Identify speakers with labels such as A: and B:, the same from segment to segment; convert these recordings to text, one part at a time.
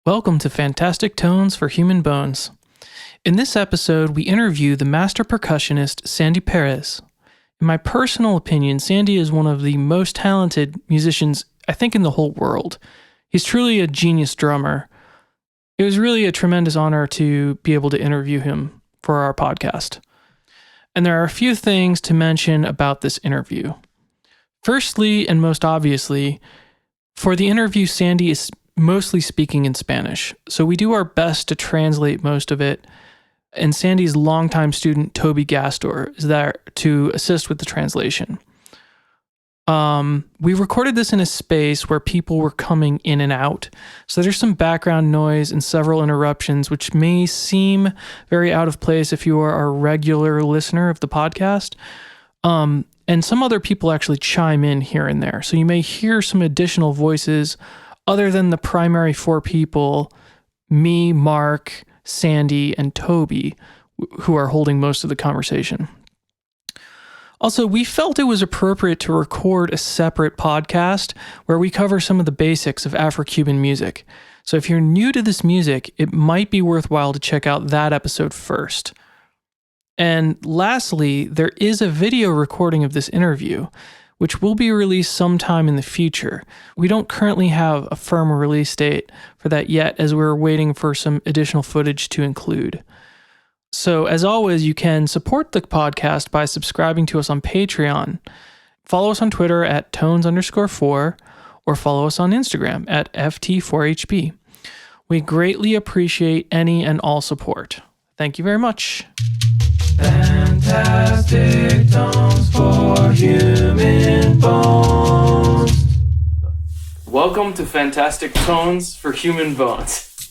A: Welcome to Fantastic Tones for Human Bones. In this episode, we interview the master percussionist Sandy Perez. In my personal opinion, Sandy is one of the most talented musicians, I think, in the whole world. He's truly a genius drummer. It was really a tremendous honor to be able to interview him for our podcast. And there are a few things to mention about this interview. Firstly, and most obviously, for the interview, Sandy is mostly speaking in Spanish, so we do our best to translate most of it, and Sandy's longtime student, Toby Gastor, is there to assist with the translation. We recorded this in a space where people were coming in and out, so there's some background noise and several interruptions, which may seem very out of place if you are a regular listener of the podcast. And some other people actually chime in here and there, so you may hear some additional voices other than the primary four people, me, Mark, Sandy, and Toby, who are holding most of the conversation. Also, we felt it was appropriate to record a separate podcast where we cover some of the basics of Afro-Cuban music. So if you're new to this music, it might be worthwhile to check out that episode first. And lastly, there is a video recording of this interview, which will be released sometime in the future. We don't currently have a firm release date for that yet, as we're waiting for some additional footage to include. So as always, you can support the podcast by subscribing to us on Patreon. Follow us on Twitter at tones_4, or follow us on Instagram at ft4hb. We greatly appreciate any and all support. Thank you very much. Fantastic tones for human bones. Welcome to Fantastic Tones for Human Bones.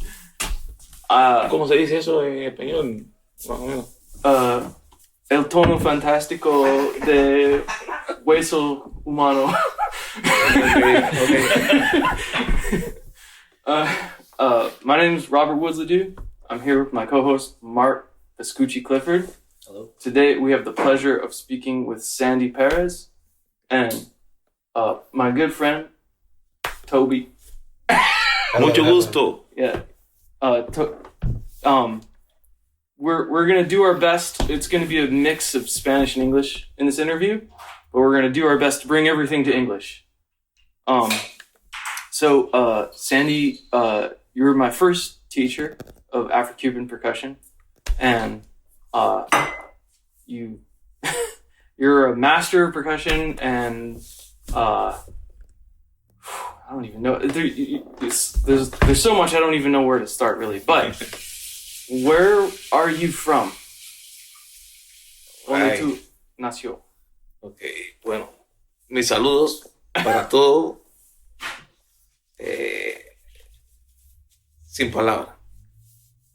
B: ¿Cómo se dice eso en español? Más o menos.
A: El tono fantástico de hueso humano. My name is Robert Woods-Ledoux. I'm here with my co-host Mark Escucci Clifford.
B: Hello.
A: Today we have the pleasure of speaking with Sandy Perez and my good friend Toby.
B: Mucho gusto.
A: Yeah. We're gonna do our best. It's gonna be a mix of Spanish and English in this interview, but we're gonna do our best to bring everything to English. So Sandy, you were my first teacher of Afro-Cuban percussion, and you're a master of percussion, and I don't even know. There's so much I don't even know where to start, really. But where are you from? ¿Dónde tú nació?
B: Okay, bueno, mis saludos para todos. Sin palabras.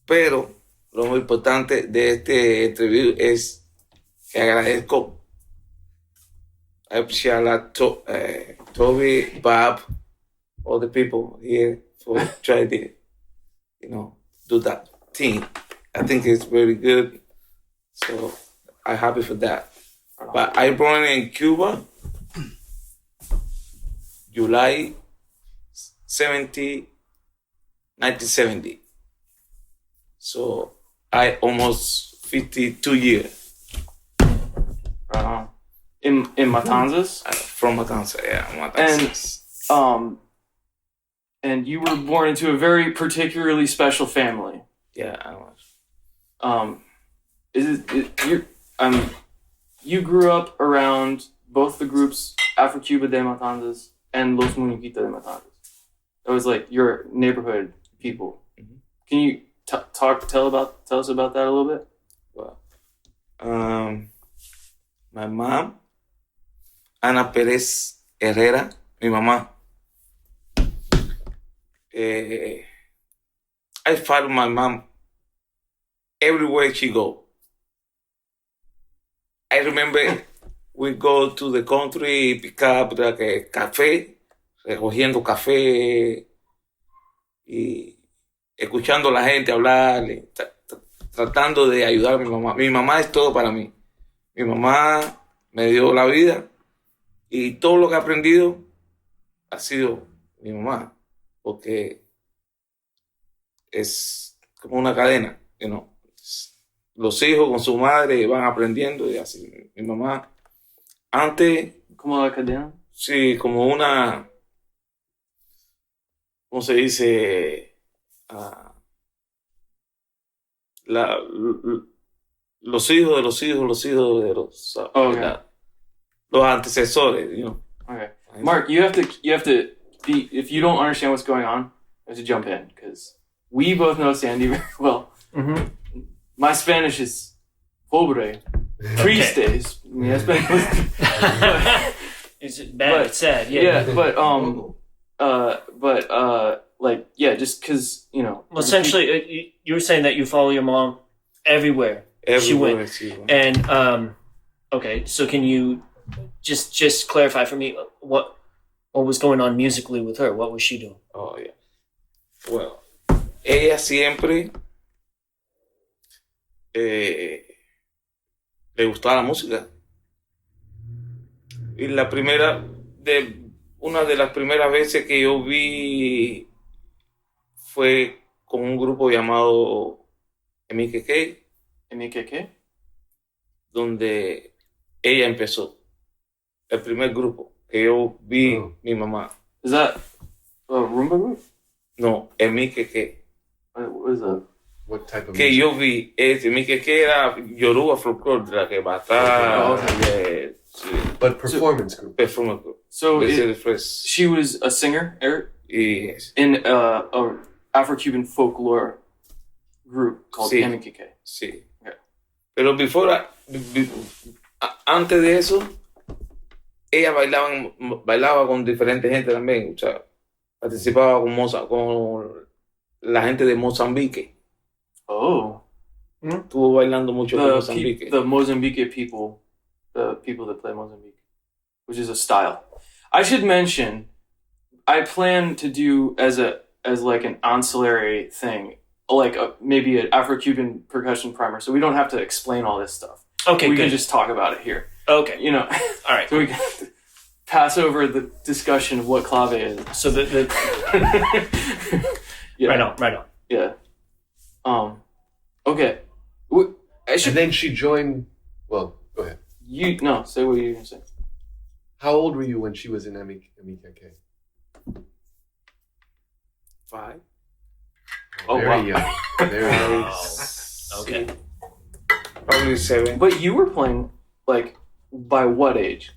B: Pero lo muy importante de este interview es que agradezco I appreciate a lot Toby, Bob, all the people here for trying to, do that thing. I think it's very good. So I'm happy for that. But I born in Cuba, July 1970. So I almost 52 years.
A: In Matanzas?
B: From Matanzas, yeah. Matanzas.
A: And you were born into a very particularly special family.
B: Yeah, I was.
A: You grew up around both the groups Afro-Cuba de Matanzas and Los Muñequitos de Matanzas. That was like your neighborhood people. Mm-hmm. Can you tell us about that a little bit?
B: Well, my mom, Ana Perez Herrera, mi mamá. I follow my mom everywhere she go. I remember we go to the country, pick up like café, recogiendo café y escuchando a la gente hablar, tratando de ayudar a mi mamá. Mi mamá es todo para mí. Mi mamá me dio la vida y todo lo que he aprendido ha sido mi mamá, porque es como una cadena, you know. Los hijos con su madre van aprendiendo y así. Mi mamá, antes...
A: ¿Cómo la cadena?
B: Sí, como una... ¿Cómo se dice? La, los hijos de los hijos, los hijos de los...
A: Okay.
B: Los antecesores, you know.
A: Okay. Mark, you have to be, if you don't understand what's going on, you have to jump in, because we both know Sandy very well.
C: Mm-hmm.
A: My Spanish is pobre. Tristes. Mi Spanish.
C: Is it bad? It's sad.
A: Yeah, but like, yeah, just because, you know.
C: Well, essentially, you were saying that you follow your mom everywhere. She went. And okay, so can you just clarify for me what was going on musically with her? What was she doing?
B: Oh, yeah. Well, ella siempre le gustaba la música. Y una de las primeras veces que yo vi fue con un grupo llamado Ep24,
A: ¿MKK?
B: donde ella empezó. El primer grupo que yo vi, mi mamá.
A: Is that a Roomba group?
B: No, Ep24.
A: What is that?
D: What type of
B: Que
D: music?
B: yo vi, Ep24 era Yoruba folklore, de la que batalla.
D: But performance group.
B: Performance group.
A: So
B: Después,
A: she was a singer, Eric,
B: yes.
A: in a Afro-Cuban folklore group called
B: Sí.
A: MKK.
B: Sí.
A: Okay.
B: Pero antes de eso, ella bailaba con diferente gente también. O sea, participaba con la gente de Mozambique.
A: Oh.
B: Estuvo bailando mucho con Mozambique.
A: The Mozambique people, the people that play Mozambique, which is a style. I should mention, I plan to do as like an ancillary thing, like maybe an Afro-Cuban percussion primer, so we don't have to explain all this stuff.
C: Okay,
A: we
C: good.
A: can just talk about it here.
C: Okay.
A: You know,
C: All right.
A: so we can pass over the discussion of what clave is.
C: So the
A: Yeah.
C: right on.
A: Yeah. Okay. I should.
D: And then she joined. Well, go ahead.
A: Say what you're gonna say.
D: How old were you when she was in Ep24?
B: 5.
A: Oh,
D: Very
A: wow.
D: young. Very young.
C: Okay.
B: Probably 7.
A: But you were playing, like, by what age?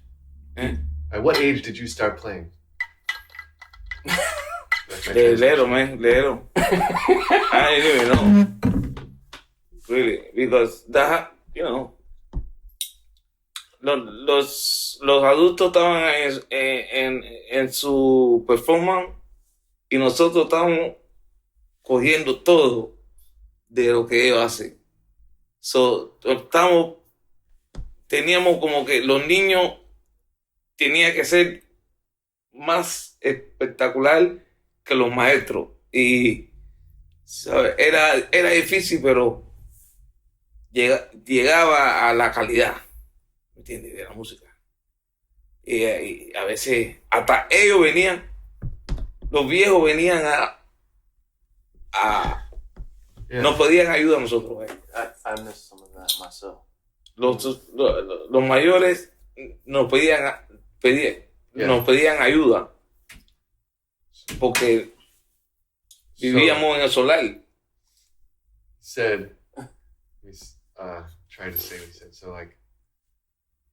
D: At what age did you start playing?
B: Little, man. Little. I didn't even know. Really. Because that, you know, los adultos estaban en su performance y nosotros estábamos cogiendo todo de lo que ellos hacen. So, teníamos como que los niños tenían que ser más espectacular que los maestros. Y ¿sabes? Era difícil, pero llegaba a la calidad, ¿me entiendes? De la música. Y a veces hasta ellos venían, los viejos venían
D: Yeah.
B: nos pedían ayuda a nosotros.
A: I missed some of that myself.
B: Los mayores nos pedían ayuda porque vivíamos en el solar.
D: Said, try to say what he said. So, like,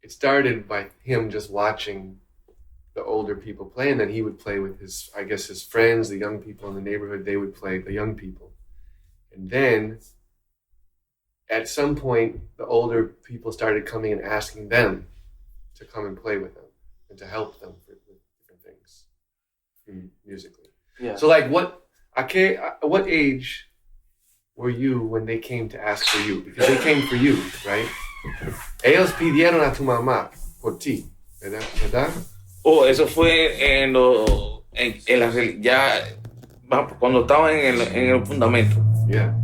D: it started by him just watching the older people play, and then he would play with his friends, the young people in the neighborhood. They would play the young people. And then, at some point, the older people started coming and asking them to come and play with them and to help them with different things musically.
A: Yeah.
D: So, like, what age were you when they came to ask for you? Because they came for you, right? Ellos pidieron a tu mamá por ti, ¿verdad?
B: Oh, eso fue cuando estaban en el fundamento.
D: Yeah.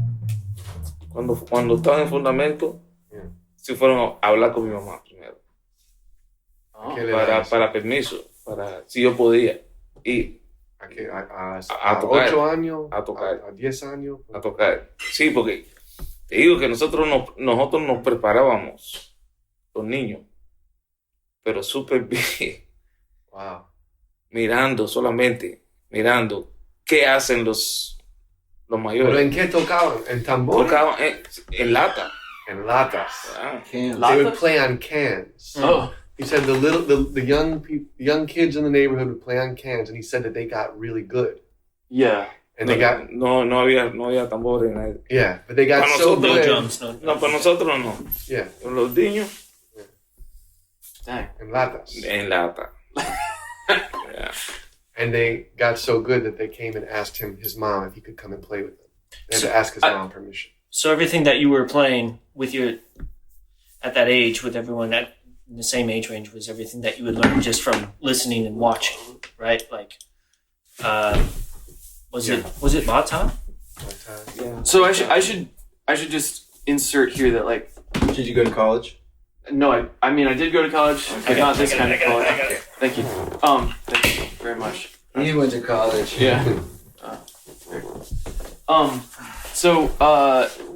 B: Cuando estaban en el fundamento,
D: Yeah.
B: sí fueron a hablar con mi mamá primero.
A: Oh.
D: ¿Qué le dabas?
B: Para permiso, si yo podía ir. A tocar.
D: 8 años,
B: A tocar.
D: a 10 años.
B: A tocar. Sí, porque te digo que nosotros nos preparábamos, los niños, pero súper bien,
D: Wow.
B: solamente mirando qué hacen los mayores.
D: ¿Pero en qué tocaban? ¿En tambor?
B: Tocaban en lata.
D: En latas.
B: Ah,
D: They would play on cans.
C: Oh.
D: He said the young kids in the neighborhood would play on cans, and he said that they got really good.
C: Yeah.
D: And they got
B: no había tambores.
D: yeah, but they got
B: Para
D: so
B: nosotros,
C: No
D: good.
C: drums, no.
B: No, para nosotros no.
D: Yeah,
B: Con los niños
C: Dang.
D: en latas.
B: en lata. Yeah.
D: And they got so good that they came and asked his mom if he could come and play with them. They had to ask his mom permission.
C: So everything that you were playing with at that age, with everyone in the same age range, was everything that you would learn just from listening and watching, right? Like, was it Mata?
B: Yeah.
E: So I should just insert here that like
F: Did you go to college?
E: no I mean I did go to college but not this kind of college.
C: I got it.
E: Thank you. Thank you very much.
F: He went to college.
E: Yeah. So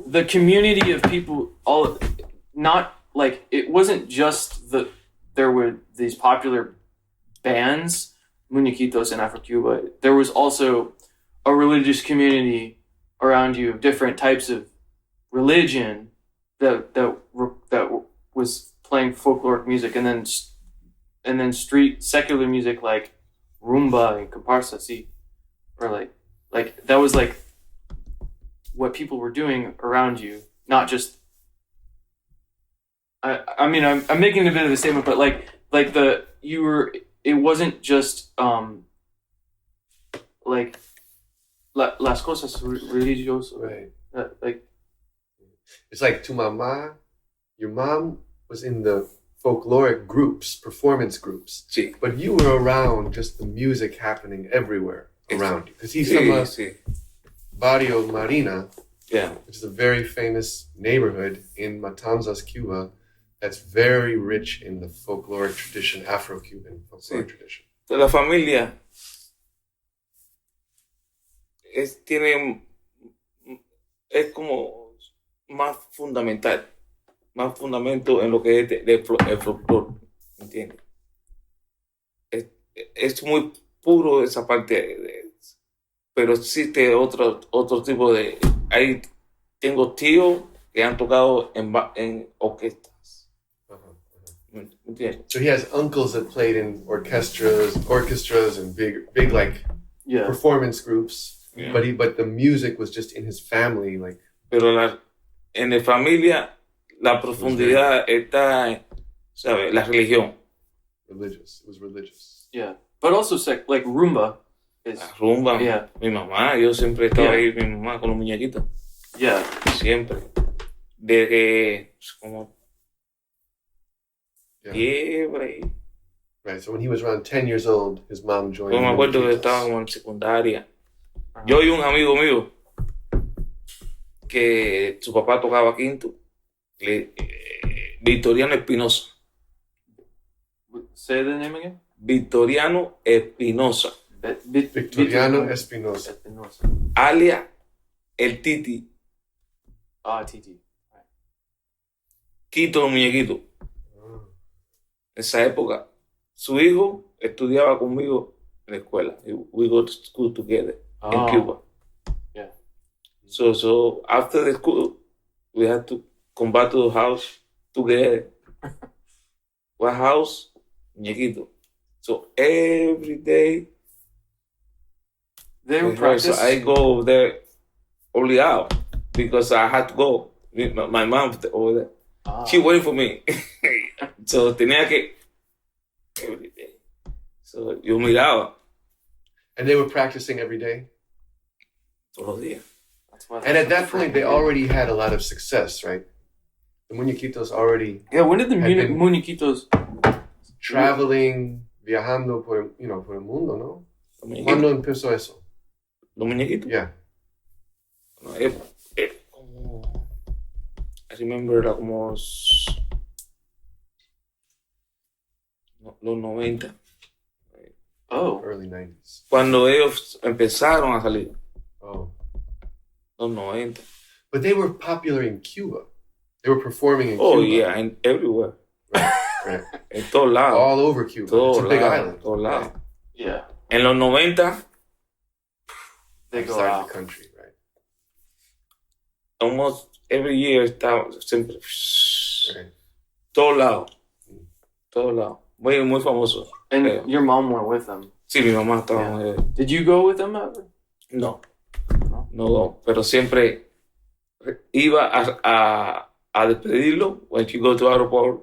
E: the community of people not like it wasn't just there were these popular bands, Muñequitos in Afro-Cuba. There was also a religious community around you of different types of religion that was playing folkloric music, and then street secular music like rumba and comparsa, or like that was like what people were doing around you, not just. I mean, I'm making a bit of a statement, but it wasn't just like las cosas religiosas,
D: Right.
E: like
D: It's like tu mamá, your mom was in the folkloric groups, performance groups,
B: Sí.
D: but you were around just the music happening everywhere around you. Because he's from a
B: Sí.
D: Barrio Marina,
B: Yeah.
D: which is a very famous neighborhood in Matanzas, Cuba, that's very rich in the folkloric tradition, Afro-Cuban folkloric tradition.
B: La familia es como más fundamento en lo que es el folclore, ¿entiendes? Es muy puro esa parte, pero existe otro tipo de... Ahí tengo tíos que han tocado en orquestas, ¿me entiendes?
D: So he has uncles that played in orchestras and big like
E: yeah.
D: performance groups,
B: Yeah.
D: but the music was just in his family, like
B: Pero en la familia la profundidad está, ¿sabes? La religión.
D: religious. It was religious.
E: Yeah, but also like rumba is
B: La rumba,
E: Yeah.
B: mi mamá, yo siempre estaba
E: Yeah.
B: ahí, mi mamá con los muñequitos,
E: yeah.
B: siempre. Desde como
D: Yeah.
B: 10 por ahí.
D: Right. So when he was around 10 years old, his mom joined.
B: Yo me
D: the
B: acuerdo que
D: Muñequitos.
B: estaba como en secundaria. Yo y un amigo mío que su papá tocaba quinto, Victoriano Espinosa.
E: Say the name again.
B: Victoriano Espinosa,
D: Victoriano Espinosa.
E: Espinosa.
B: alias el Titi,
E: TT.
B: Quito los muñequitos. Esa época, su hijo estudiaba conmigo en la escuela. We go to school together in Cuba.
E: Yeah.
B: So after the school, we had to come back to the house together. What house? Muñequito. So every day,
E: They would practice.
B: I go there only out because I had to go. My mom over there. She waited for me. So tenía que every day. So yo miraba
D: And they were practicing every day.
B: todos los días.
E: That's why
D: And at that point, they already had a lot of success, right? The Muñequitos already
E: Yeah, when did the
D: Had been-
E: Muñequitos?
D: traveling, viajando por el mundo, ¿no?
B: Los muñequitos.
D: ¿Cuándo empezó eso?
B: Los muñequitos.
D: Yeah.
B: No, como, I remember era como los 90.
D: Early 90s.
B: Cuando ellos empezaron a salir.
D: Oh.
B: Los 90.
D: But they were popular in Cuba. They were performing in
B: Oh,
D: Cuba.
B: yeah, everywhere.
D: Right.
B: En todos lados.
D: All over Cuba.
B: Todos
D: It's a big
B: lados,
D: island.
B: todos lados.
D: Right.
E: Yeah.
B: En los 90,
E: They go
D: Outside
E: out.
D: the country, right?
B: almost every year estaba siempre.
D: Right.
B: Todos lados. Todos lados. Muy, muy famoso.
E: And your mom went with them.
B: Sí, mi mamá estaba.
E: Did you go with them ever?
B: No, pero siempre iba a despedirlo. When you go to aeroport,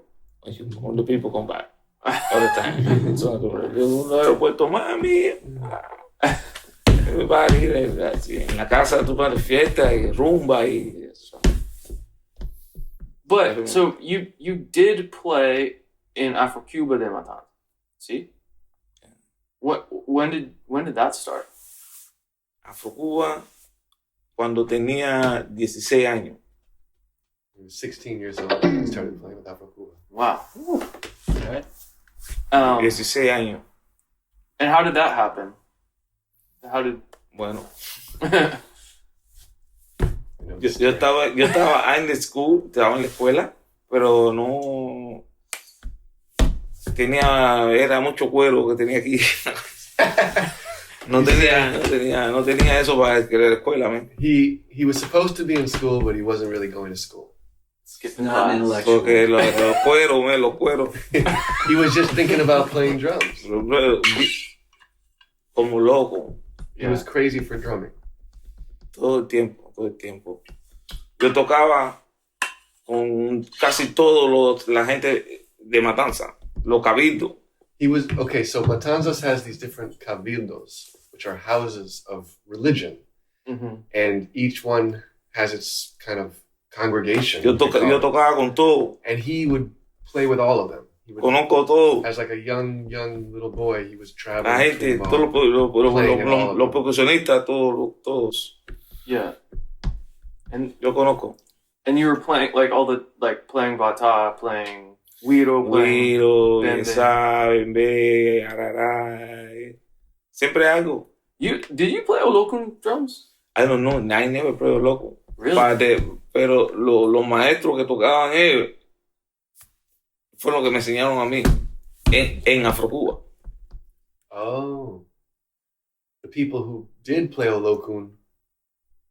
B: when the people come back. All the time. So, un aeropuerto, mami. Everybody, en la casa tú vas de fiesta y rumba y eso.
E: But so you did play in Afro Cuba de Matanzas. See? When did that start?
B: Afro Cuba cuando tenía 16 años.
D: He was 16 years old when he started playing with Afro Cuba.
E: Wow. Okay.
B: 16 años.
E: And how did that happen? How did?
B: Bueno,
D: You know,
B: yo estaba en the school, estaba en la escuela, pero no era mucho cuero que tenía aquí. No tenía eso para ir a la escuela, man.
D: He was supposed to be in school, but he wasn't really going to school.
E: Skipping
F: Not
E: class.
F: intellectual.
B: Porque los cueros.
D: He was just thinking about playing drums.
B: Como loco.
D: He was crazy for drumming.
B: Todo el tiempo. Yo tocaba con casi la gente de Matanza, los cabildos.
D: He was okay. So Matanzas has these different cabildos, which are houses of religion, and each one has its kind of congregation.
B: Yo tocaba con todo.
D: And he would play with all of them. He would,
B: Conozco todo.
D: as like a young little boy, he was traveling.
B: La gente,
D: through them all.
B: todos los percusionistas, todos.
E: Yeah. And
B: Yo conozco.
E: you were playing like all the playing bata, playing güiro, playing
B: Guiro,
E: bembe.
B: bembe, araray. Siempre algo.
E: Did you play Olokun drums?
B: I don't know, I never played loco.
E: Really?
B: Pero los maestros que tocaban ellos fueron los que me enseñaron a mí en Afro Cuba.
D: Oh, the people who did play Olokun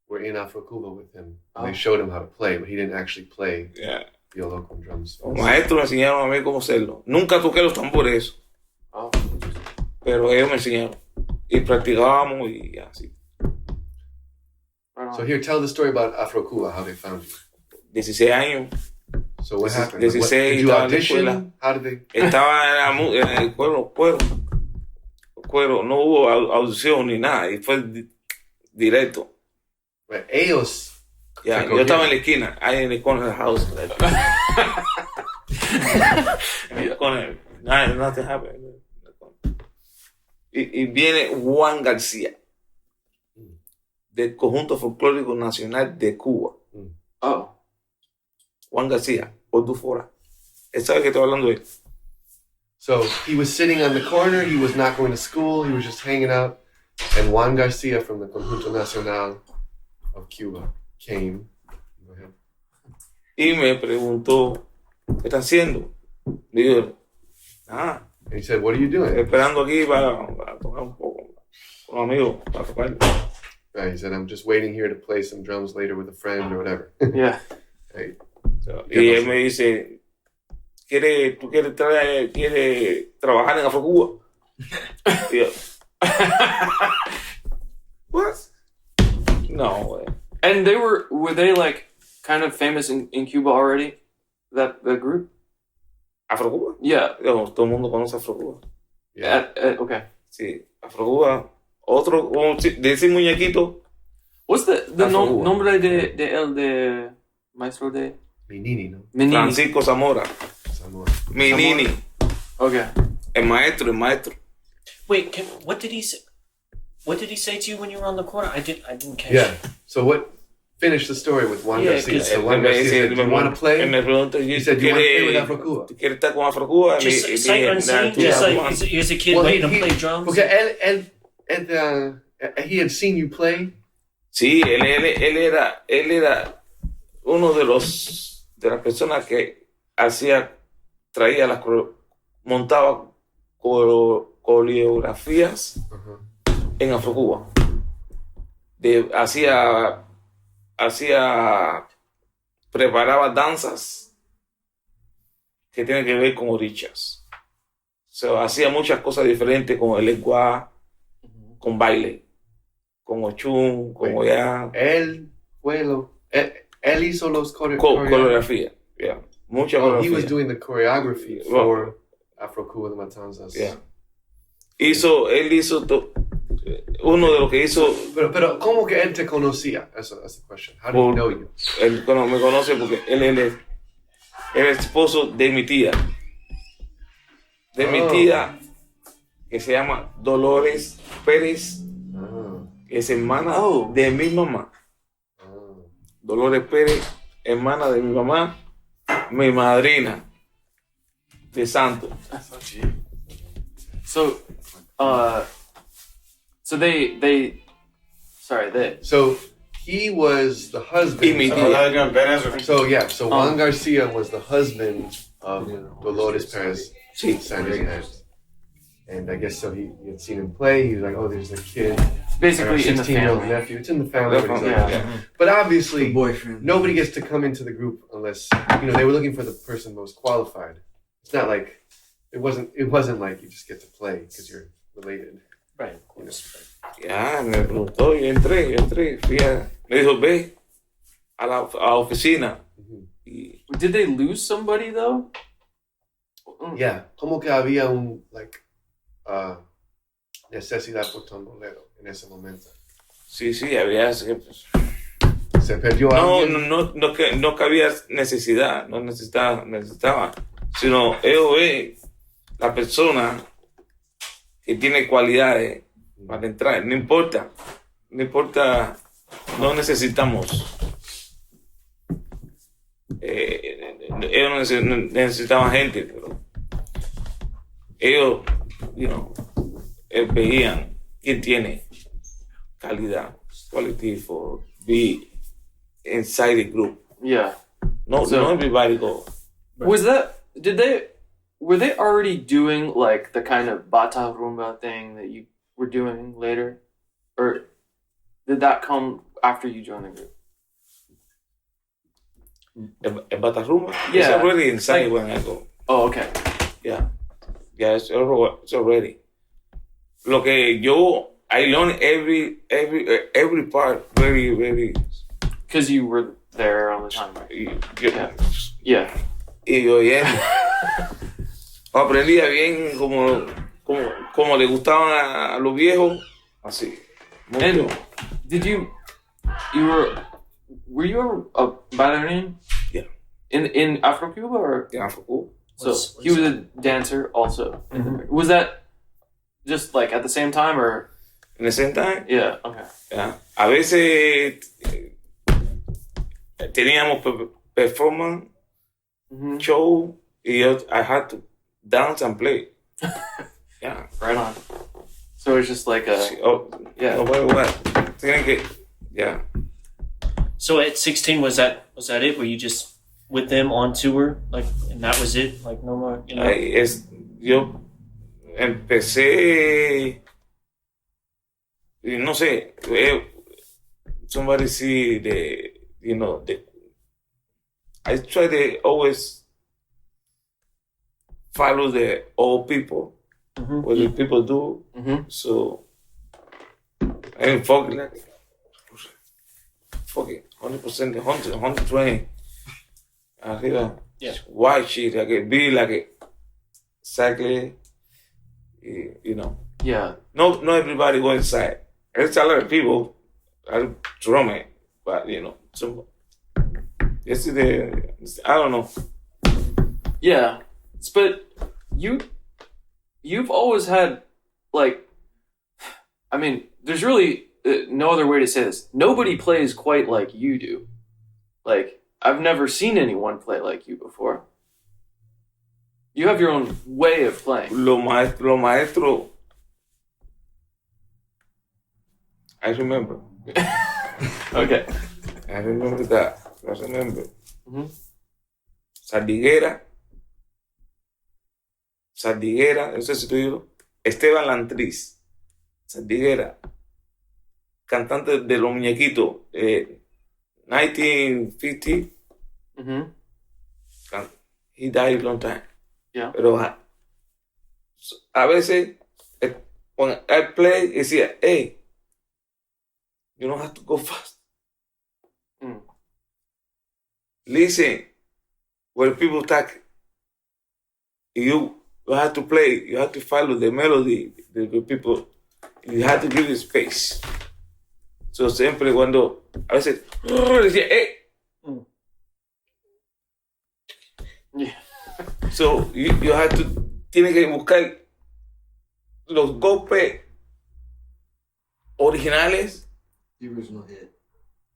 D: were in Afro Cuba with him. And They showed him how to play, but he didn't actually play
B: Yeah.
D: the Olokun drums.
B: Los maestros me enseñaron a mí cómo hacerlo. Nunca toqué los tambores,
E: Oh.
B: pero ellos me enseñaron. Y practicábamos y así.
E: Right on.
D: So here, tell the story about Afro Cuba, how they found you.
B: 16 años.
D: So what happened?
B: 16,
D: Did you
B: estaba en la
D: audition?
B: escuela.
D: How did they?
B: Estaba en el cuero. No hubo audición ni nada. Y fue directo.
D: Right, ellos.
B: Ya,
D: Se
B: yo estaba en
D: cogieron.
B: la esquina. Ahí en el corner of the house. En el corner. Nothing happened. Y viene Juan García. Del Conjunto Folclórico Nacional de Cuba.
E: Oh.
B: Juan García. Ordufora. Él sabe que estoy hablando de él.
D: So he was sitting on the corner. He was not going to school. He was just hanging out. And Juan Garcia from the Conjunto Nacional of Cuba came. Go ahead.
B: Y me preguntó, ¿qué está haciendo? Digo,
D: And he said, "What are you doing?"
B: esperando aquí para tocar un poco con amigos, para tocar.
D: Right, he said, "I'm just waiting here to play some drums later with a friend or whatever."
E: Yeah.
D: Right.
B: Y él me dice, ¿tú quieres trabajar en Afro Cuba? Y yo, what? No, güey.
E: And were they like kind of famous in Cuba already? That the group?
B: ¿Afro Cuba?
E: Yeah.
B: Todo el mundo conoce Afro Cuba.
D: Yeah.
E: Okay.
B: Sí, Afro Cuba. Otro, de ese muñequito.
E: What's the
B: Afro Cuba.
E: nombre de maestro de
D: Minini, no?
E: Menini?
B: Francisco Zamora.
D: Zamora.
B: Minini.
E: Okay.
B: El maestro.
C: Wait, what did he say? What did he say to you when you were on the corner? I didn't catch
D: Yeah.
C: it.
D: So what finish the story with Juan
C: Yeah,
D: Garcia.
C: 'cause-
D: So Juan Garcia said, "Do you want to play?"
B: Me preguntó,
D: He said, "Do you want to play with Afro Cuba?"
B: ¿Quieres estar con Afro Cuba?
C: Just sight unseen, just like he's a kid waiting to play drums.
D: Porque he had seen you play.
B: Sí, él era uno de las personas que montaba coreografías en Afrocuba. Preparaba danzas que tienen que ver con orichas. Hacía muchas cosas diferentes con el lenguaje, con baile, con ochun, con goyá.
D: Él hizo los
B: coreografía. Yeah. Mucha coreografía.
D: He was doing the choreography for Afro Cuba de Matanzas.
B: Yeah. Él hizo uno de los que hizo.
D: Pero ¿cómo que él te conocía? That's the question. How do he know you?
B: Él me conoce porque él es el esposo de mi tía. Mi tía, que se llama Dolores Pérez, que es hermana de mi mamá. Dolores Pérez, hermana de mi mamá, mi madrina de santo.
E: So
D: he was the husband. Juan Garcia was the husband of Dolores Perez, Sandy's aunt. And I guess so he had seen him play. He was like, "Oh, there's a kid,
E: basically in the
D: 16-year-old
E: family.
D: nephew. It's in the family." But obviously, nobody gets to come into the group unless they were looking for the person most qualified. It's not like it wasn't like you just get to play because you're related.
C: Right, of course.
B: Ya, me preguntó, yo entré, me dijo, ve a la oficina.
E: Did they lose somebody though?
D: Yeah, como que había necesidad por tambolero en ese momento.
B: Sí, había.
D: Se perdió alguien.
B: No que había necesidad, no necesitaba, sino ellos ven la persona que tiene cualidades para entrar. No importa, no necesitamos. Ellos no necesitaban gente, pero ellos, veían quién tiene calidad, quality for be inside the group.
E: Yeah.
B: No everybody go.
E: Were they already doing like the kind of bata rumba thing that you were doing later? Or did that come after you joined the group?
B: El bata rumba?
E: Yeah.
B: It's already inside when I go.
E: Oh, okay.
B: Yeah, it's already. Lo que I learned every part very, very.
E: Because you were there all the time, right? Yeah.
B: Y yo aprendía bien como le gustaban a los viejos, así.
E: And were you ever a bailarin?
B: Yeah.
E: In Afro Cuba or?
B: In Afro Cuba.
E: So he was a dancer also. Mm-hmm. Was that just like at the same time or?
B: In the same time?
E: Yeah, okay.
B: Yeah. A veces teníamos performance, show, y I had to dance and play. Yeah.
E: Right on. So it's just like a...
B: yeah. Tienen que... Yeah.
C: So at 16, was that it? Were you just with them on tour? Like, and that was it? Like, no more,
B: Yo empecé... No sé, somebody see I try to always follow the old people, what the people do. So I didn't fuck it, 100%, 100, 120. Arriba, white shit, be exactly,
E: Yeah.
B: No, everybody go inside. There's a lot of people are drumming, but some. I don't know.
E: Yeah, but you've always had like, I mean, there's really no other way to say this. Nobody plays quite like you do. Like, I've never seen anyone play like you before. You have your own way of playing.
B: Lo maestro. I remember.
E: Okay.
B: I remember that. I remember.
E: Mm-hmm.
B: Sardiguera, no sé si tú digo. Esteban Lantriz. Sardiguera. Cantante de los muñequitos. 1950.
E: Mm-hmm.
B: He died a long time.
E: Yeah.
B: Pero a veces, when I play, decía, hey, you don't have to go fast.
E: Mm.
B: Listen, when people talk, you have to play, you have to follow the melody, the people, you have to give it space. So siempre cuando, a veces, decía, hey.
C: Mm.
E: Yeah.
B: So you have to, tiene que buscar los golpes originales,
F: The original hit.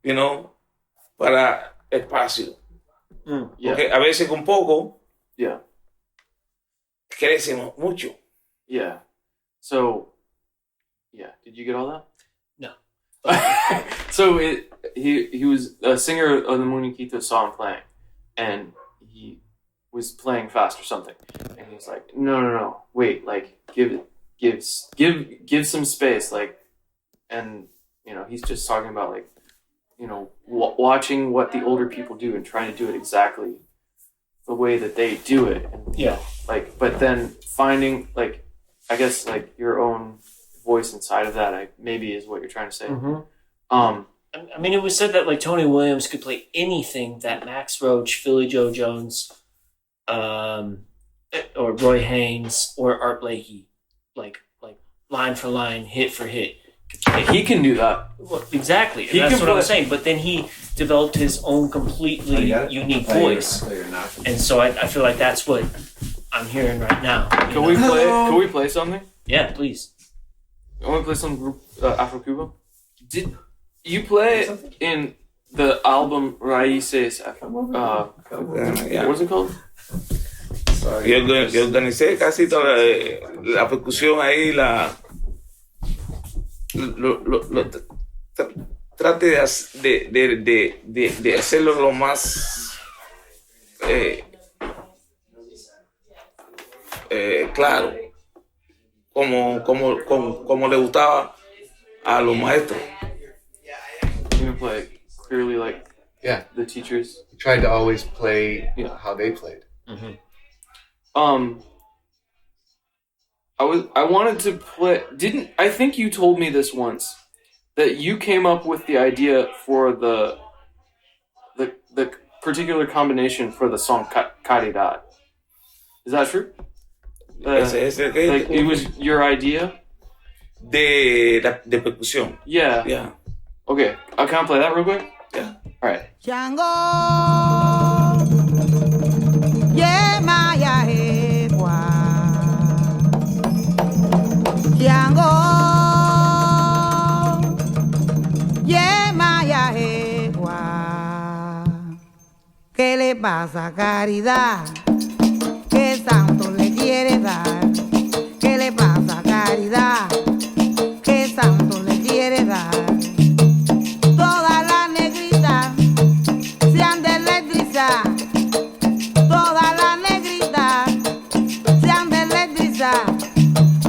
B: you know, para espacio.
C: Mm.
E: Yeah.
B: Porque a veces con poco
E: Yeah.
B: crecemos mucho.
E: Yeah. So, yeah. Did you get all that?
C: No.
E: So he was a singer of the Muñequitos saw him playing, and he was playing fast or something, and he's like, no, wait, like give some space, like, and you know, he's just talking about like, you know, watching what the older people do and trying to do it exactly the way that they do it, and
C: Yeah.
E: like, but then finding like, I guess like your own voice inside of that, maybe is what you're trying to say.
C: Mm-hmm.
E: I
C: I mean, it was said that like Tony Williams could play anything that Max Roach, Philly Joe Jones, or Roy Haynes or Art Blakey, like line for line, hit for hit.
E: He can do that.
C: Well, exactly.
E: He
C: That's
E: can
C: what I'm
E: play-
C: saying. But then he developed his own completely unique voice, and so I feel like that's what I'm hearing right now. you
E: Can
C: know?
E: we play? Can we play something?
C: Yeah, please.
E: I want to play some group Afro Cuba. Did you play in the album Raíces?
B: Yeah.
E: What's it called?
B: Yo organicé casi toda la percusión ahí, trate de hacerlo lo más claro, como le gustaba a los maestros.
E: You can play clearly like
D: Yeah.
E: the teachers.
D: He tried to always play
E: Yeah.
D: how they played.
C: Mm-hmm.
E: I wanted to play. I think you told me this once that you came up with the idea for the particular combination for the song Caridad. Is that true?
B: Ese
E: Like it was your idea?
B: de percusión.
E: Yeah.
B: Yeah.
E: Okay. Can I play that real quick?
B: Yeah.
E: All right.
G: Django, yeah, Maya, Django, yeah, Maya, ¿qué le pasa, Caridad? ¿Qué santo le quiere dar? ¿Qué le pasa, Caridad? ¿Qué santo le quiere dar? Todas las negritas se han de electrizar. Todas las negritas se han de electrizar.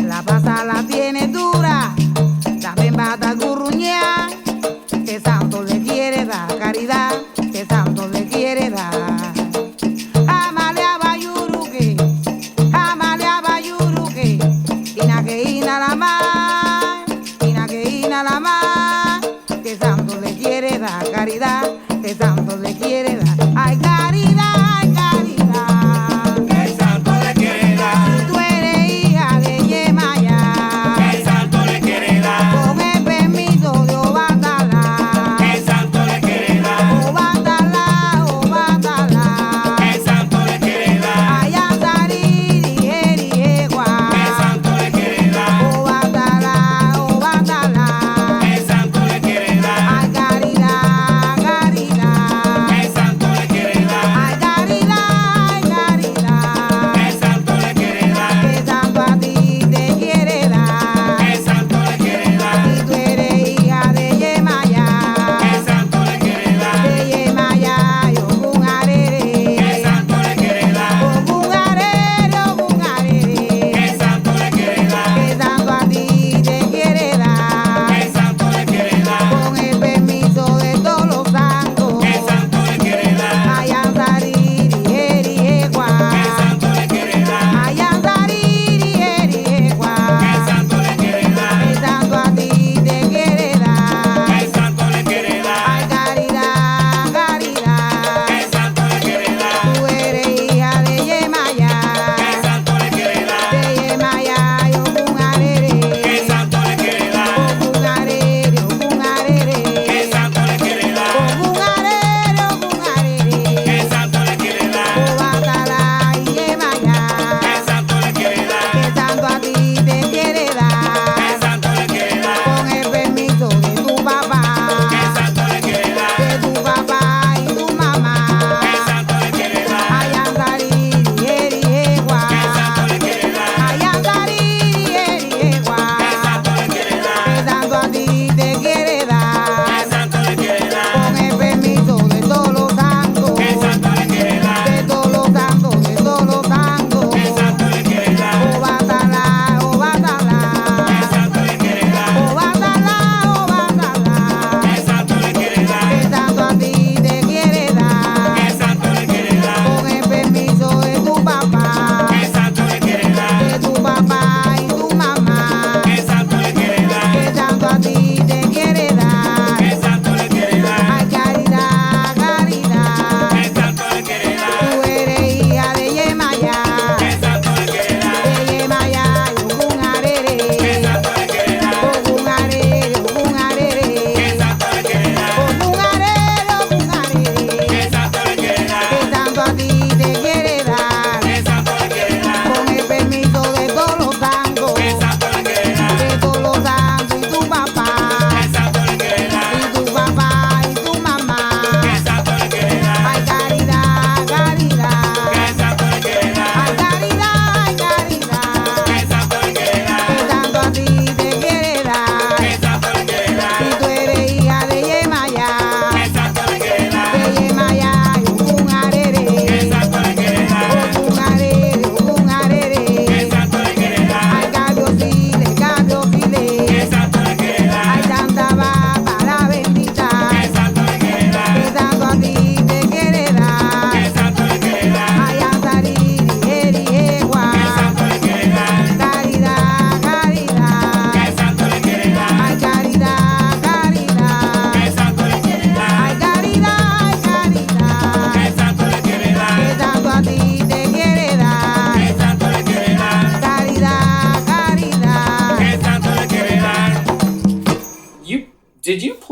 G: La pasa la tiene dura, también va a estar gurruñar. ¿Qué santo le quiere dar, Caridad? ¿Qué santo le quiere dar? Amale a Bayuruque, ina que ina la mar, ina que ina la mar. ¿Qué santo le quiere dar, Caridad? ¿Qué santo le quiere dar? Ay, Caridad, ay, Caridad.
H: ¿Qué santo le quiere dar?
G: Tú eres hija de Yemaya.
H: ¿Qué santo le quiere dar?
G: Con el permiso de Obandala.
H: ¿Qué santo le quiere dar?
G: Obandala, Obandala.
H: ¿Qué santo le quiere dar?
G: Allá salí, dije,
H: ¿Qué santo le quiere dar?
G: Obandala, Obandala.
H: ¿Qué santo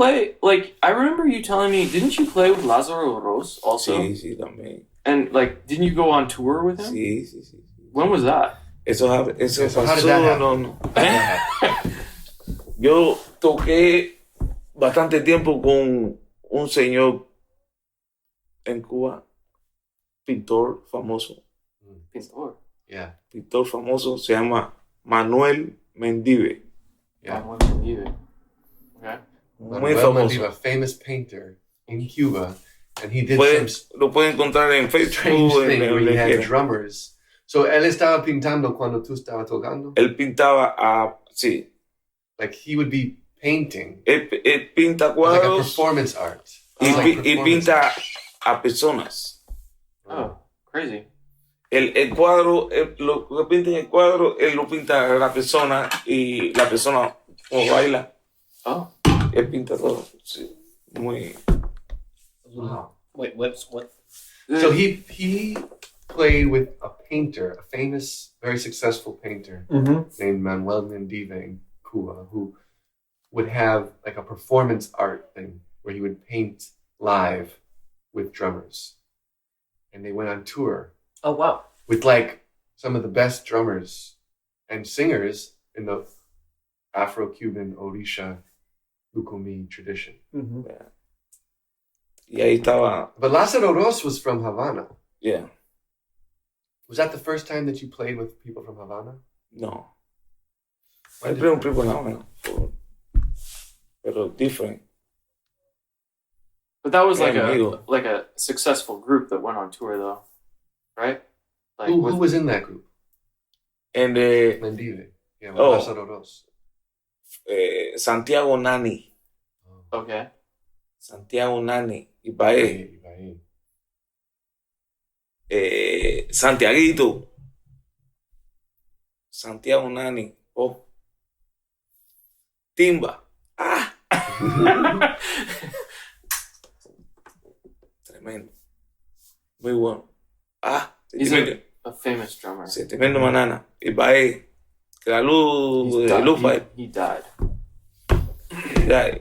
E: play, like, I remember you telling me, didn't you play with Lázaro Ros also?
B: Sí, también.
E: And, like, didn't you go on tour with him?
B: Sí.
E: When was that?
B: Eso
D: So how did
B: pasó,
D: that
B: no. Yo toqué bastante tiempo con un señor en Cuba, pintor famoso.
E: Pintor.
D: Yeah.
B: Pintor famoso, se llama Manuel Mendive.
D: Yeah.
E: Okay.
B: Muy
D: Manuel
B: famoso.
D: Mendive, a famous painter in Cuba, and he did
B: Lo pueden encontrar en
D: some strange
B: Facebook.
D: thing where he had
B: quiera.
D: drummers. So él estaba pintando cuando tú estabas tocando?
B: Él pintaba sí.
D: Like he would be painting.
B: Él pinta
D: Like a
B: cuadros
D: performance art.
B: y,
D: It's like
B: y
D: performance
B: pinta
D: art.
B: a personas.
E: Oh, crazy.
B: El cuadro, lo que pinta en el cuadro, él lo pinta a la persona y la persona como baila.
E: Oh.
B: Él pinta todo. Sí. Muy.
D: Wow.
C: Wait, what?
D: So he played with a painter, a famous, very successful painter named Manuel Mendive in Cuba, who would have like a performance art thing where he would paint live with drummers. And they went on tour
C: Oh wow.
D: with like some of the best drummers and singers in the Afro-Cuban Orisha Lukumi tradition.
B: Y ahí estaba.
D: But Lázaro Ros was from Havana.
B: Yeah.
D: Was that the first time that you played with people from Havana?
B: No.
D: When
B: Siempre un
D: did-
B: primo en La Habana. Pero different.
E: But that was like
B: Amigo.
E: a successful group that went on tour, though, right? Like
D: Who
E: with-
D: was in that group?
B: And
D: Mendive. Yeah,
B: Oh.
D: Lázaro Ros.
B: Santiago Nani.
E: Okay.
B: Santiago Nani. Ibaé. Santiaguito. Santiago Nani. Oh. Timba. Ah. Tremendo. Muy bueno. Ah.
E: He's
B: Tremendo.
E: a famous drummer.
B: Sí, tremendo manana. Ibaé. Que la luz.
E: He's died.
B: Luz fue.
E: He died.
B: Ya.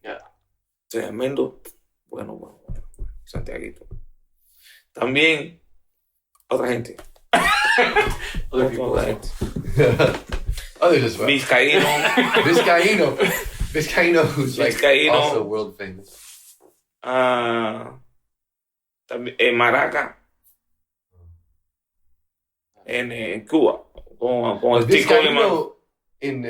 E: Yeah.
B: Tremendo. Bueno. Santiaguito. También. Otra gente.
D: Other people.
B: Otra gente.
D: Others as well.
B: Vizcaíno.
D: Vizcaíno, who's like
B: Vizcaíno.
D: also world famous.
B: También en Maraca. En Cuba. Con el chico de
D: Vizcaíno in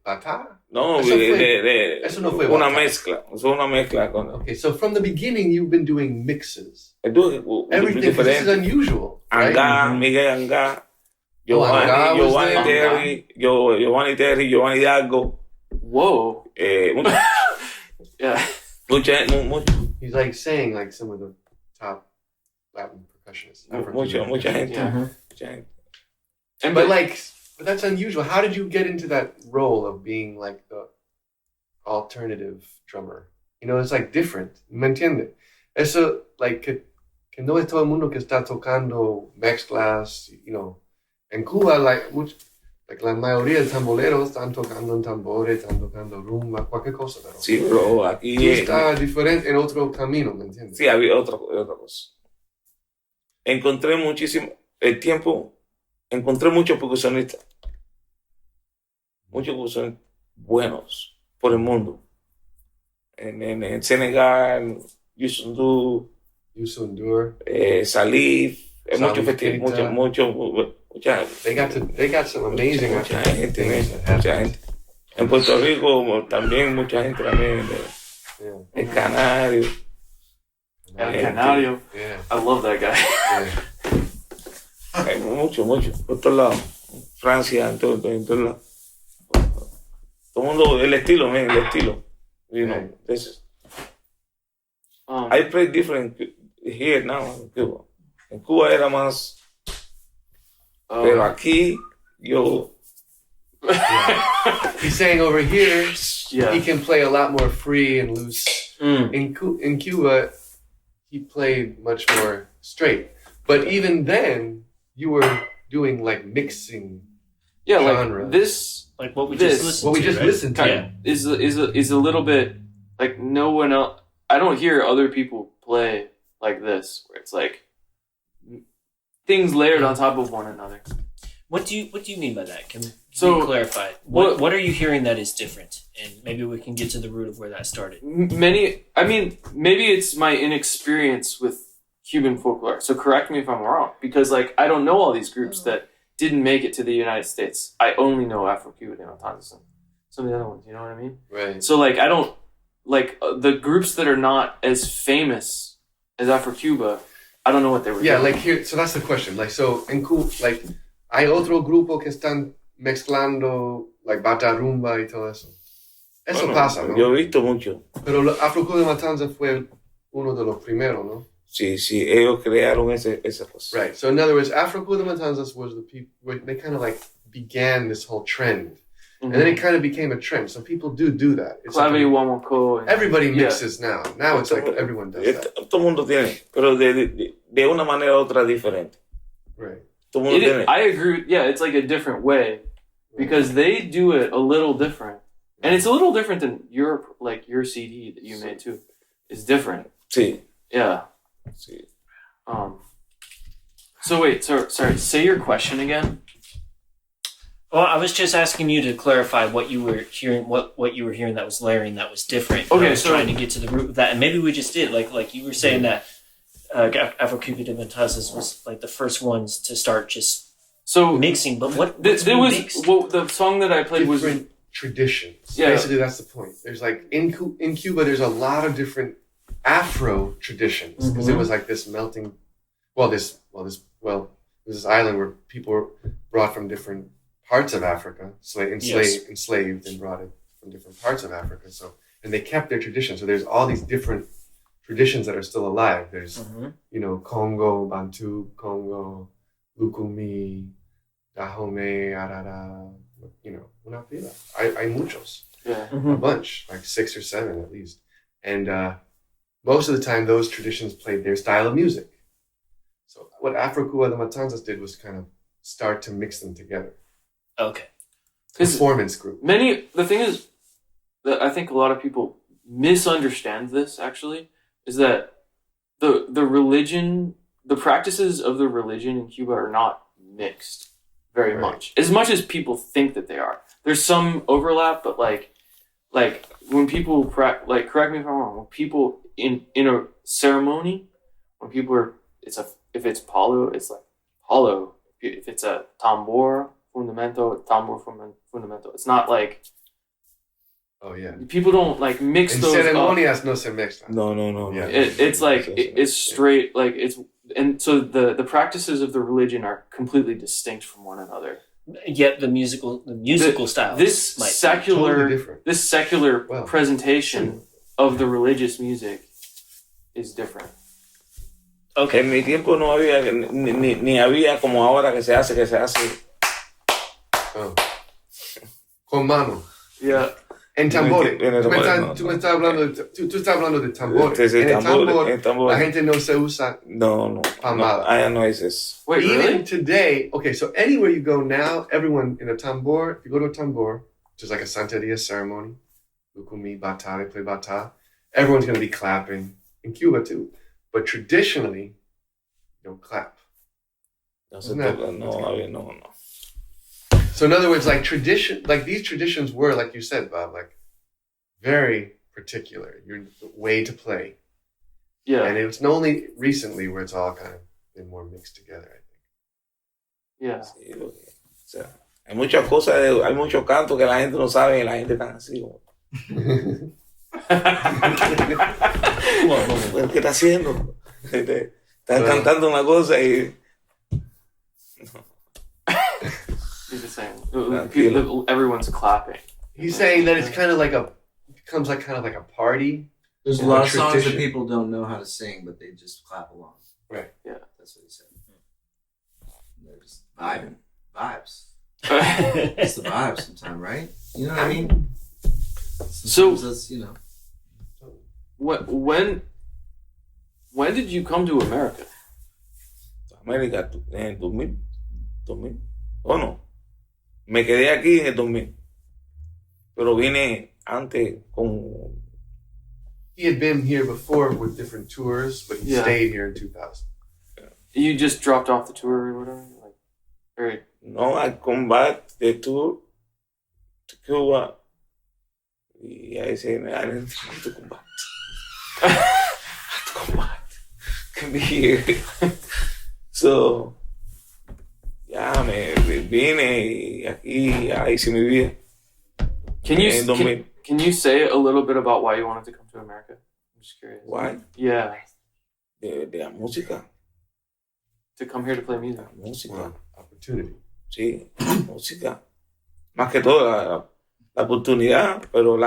D: Bata?
B: No,
D: Eso fue- eso no fue
B: una
D: Bata.
B: mezcla. Es una mezcla con.
D: Okay, so from the beginning you've been doing mixes.
B: Diferente.
D: Everything. This is unusual. Right?
B: Angá, Miguel Angá,
D: Angá was
B: Giovanni
D: there.
B: Terry, Giovanni Hidalgo.
E: Whoa. Yeah.
B: Mucha
D: He's like saying like some of the top Latin percussionists.
B: mucha gente.
E: Yeah.
B: Mucha gente.
E: And
D: But that's unusual. How did you get into that role of being like the alternative drummer? You know, it's like different. ¿Me entiende? Eso, like, que no es todo el mundo que está tocando mezclas, you know. En Cuba, like la mayoría de tamboleros están tocando en tambores, están tocando rumba, cualquier cosa. Pero
B: Sí, bro, aquí
D: tú estás diferente en otro camino, ¿me entiendes?
B: sí había otra cosa. Encontré muchos percusionistas. Muchos percusionistas buenos por el mundo. En Senegal, Yusundu,
D: Yusundur.
B: Salif, muchos
D: Salif
B: festivales, mucha
D: They got some amazing
B: mucha gente,
D: things that
B: mucha
D: happen.
B: gente. En Puerto Rico también mucha gente también.
D: Yeah.
B: En Canarios.
E: El Canario.
D: Yeah.
E: I love that guy.
D: Yeah.
B: Hay mucho, por todos lados. Francia, en todos lados. Todo el mundo, el estilo. You know, this is, I play different here now en Cuba. En Cuba era más, pero aquí yo,
D: He's saying over here
E: Yeah.
D: he can play a lot more free and loose. In Cuba, he played much more straight. But even then, you were doing like mixing.
E: Yeah,
D: Genre.
E: like this
C: Like what we
E: This-
C: just listened
D: What we
C: to,
D: just
C: right?
D: listened to.
E: kind is a little bit like no one else. I don't hear other people play like this, where it's like things layered on top of one another.
C: What do you mean by that? Can
E: So,
C: you clarify? What are you hearing that is different? And maybe we can get to the root of where that started.
E: Maybe it's my inexperience with Cuban folklore. So correct me if I'm wrong, because like I don't know all these groups that didn't make it to the United States. I only know Afro-Cuban and Matanzas and some of the other ones. You know what I mean?
D: Right.
E: So like I don't like the groups that are not as famous as Afro-Cuba. I don't know what they were.
D: Yeah,
E: doing.
D: like here. So that's the question. Like so en Cuba, like hay otro grupo que están mezclando like bata rumba y todo eso. Eso pasa, ¿no?
B: Yo he visto mucho.
D: Pero Afro-Cuban Matanza fue uno de los primeros, ¿no?
B: Sí, ellos crearon esa cosa.
D: Right. So in other words, Afro-Cuban Matanzas was the people. They kind of like began this whole trend, and then it kind of became a trend. So people do that. It's
E: Clave
D: like
E: Huamoco.
D: everybody mixes now. Now it's like everyone does that.
B: Todo mundo tiene, pero de una manera u otra diferente.
D: Right.
B: Todo mundo tiene.
E: I agree. Yeah, it's like a different way because they do it a little different, and it's a little different than your CD that you made too. It's different.
B: Sí.
E: Yeah.
B: Sí.
E: So wait, sorry. Say your question again.
C: Well, I was just asking you to clarify what you were hearing, what you were hearing that was layering, that was different.
E: Okay,
C: I was
E: so
C: trying to get to the root of that, and maybe we just did. Like you were saying that Afro-Cuban Matanzas was like the first ones to start just mixing. But
E: there was the song that I played was
D: different traditions.
E: Yeah.
D: Basically, that's the point. There's like in Cuba, there's a lot of different Afro traditions because it was like this melting. There's this island where people were brought from different parts of Africa, enslaved and brought it from different parts of Africa. So, and they kept their traditions. So there's all these different traditions that are still alive. There's, Congo, Bantu, Congo, Lukumi, Dahomey, Arara, una pila. Hay muchos.
E: Yeah.
D: A bunch, like 6 or 7 at least. And most of the time, those traditions played their style of music. So what Afro-Cuba the Matanzas did was kind of start to mix them together.
C: Okay.
D: Performance group.
E: The thing is that I think a lot of people misunderstand this actually is that the religion, the practices of the religion in Cuba are not mixed very much as people think that they are. There's some overlap, but like when people correct me if I'm wrong, when people in a ceremony, when people are if it's palo, it's like palo. If it's a tambor fundamento, tambor fundamento. It's not like people don't like mix
D: in
E: those
D: ceremonias
E: up.
D: no se mezclan.
B: No.
D: Yeah.
E: It's like it's straight like it's and so the practices of the religion are completely distinct from one another.
C: Yet the musical style.
E: This secular
D: Totally
E: presentation of the religious music is different.
C: Okay.
B: En mi tiempo no había ni había como ahora que se hace.
D: Con mano.
E: Yeah.
D: En tambores.
B: En el tambor,
D: Tú estás hablando de tambores.
B: Sí,
D: En el
B: tambor.
D: la gente no se usa
B: No.
D: palmada.
B: Allá no es eso.
E: Wait,
D: Even
E: really?
D: today, okay, so anywhere you go now, everyone in a tambor, if you go to a tambor, which is like a Santeria ceremony, Lukumi, Bata, they play Bata, everyone's going to be clapping. In Cuba too. But traditionally, you don't clap.
B: No se toca, no.
D: So in other words, like these traditions were, like you said, Bob, like very particular. Your way to play.
E: Yeah.
D: And it's only recently where it's all kind of been more mixed together, I think.
E: Yeah.
B: Sí, o sea, hay muchas cosas, hay muchos cantos que la gente no sabe y la gente está así como, ¿qué está haciendo? Están cantando una cosa y
E: He's just saying everyone's clapping.
D: He's saying that it's kind of like becomes like kind of like a party.
F: There's a lot of songs that people don't know how to sing, but they just clap along.
D: Right.
F: Yeah, that's what he said. They're just vibing. Vibes. It's the vibe sometimes, right? You know what I mean? Sometimes that's,
E: When did you come to America?
B: América en el 2000. ¿O no? Me quedé aquí en el 2000. Pero vine antes
D: he had been here before with different tours, but he stayed here in 2000.
E: You just dropped off the tour or whatever?
B: No, I come back the tour to Cuba. I say, I need to come back. I have to come back. Can be here. So, ya me vine y aquí ya hice mi vida.
E: Can you say a little bit about why you wanted to come to America? I'm just curious.
B: Why?
E: Yeah.
B: De la música.
E: To come here to play music.
B: La música.
D: Wow. Opportunity.
B: Sí, música. Más que todo la oportunidad, pero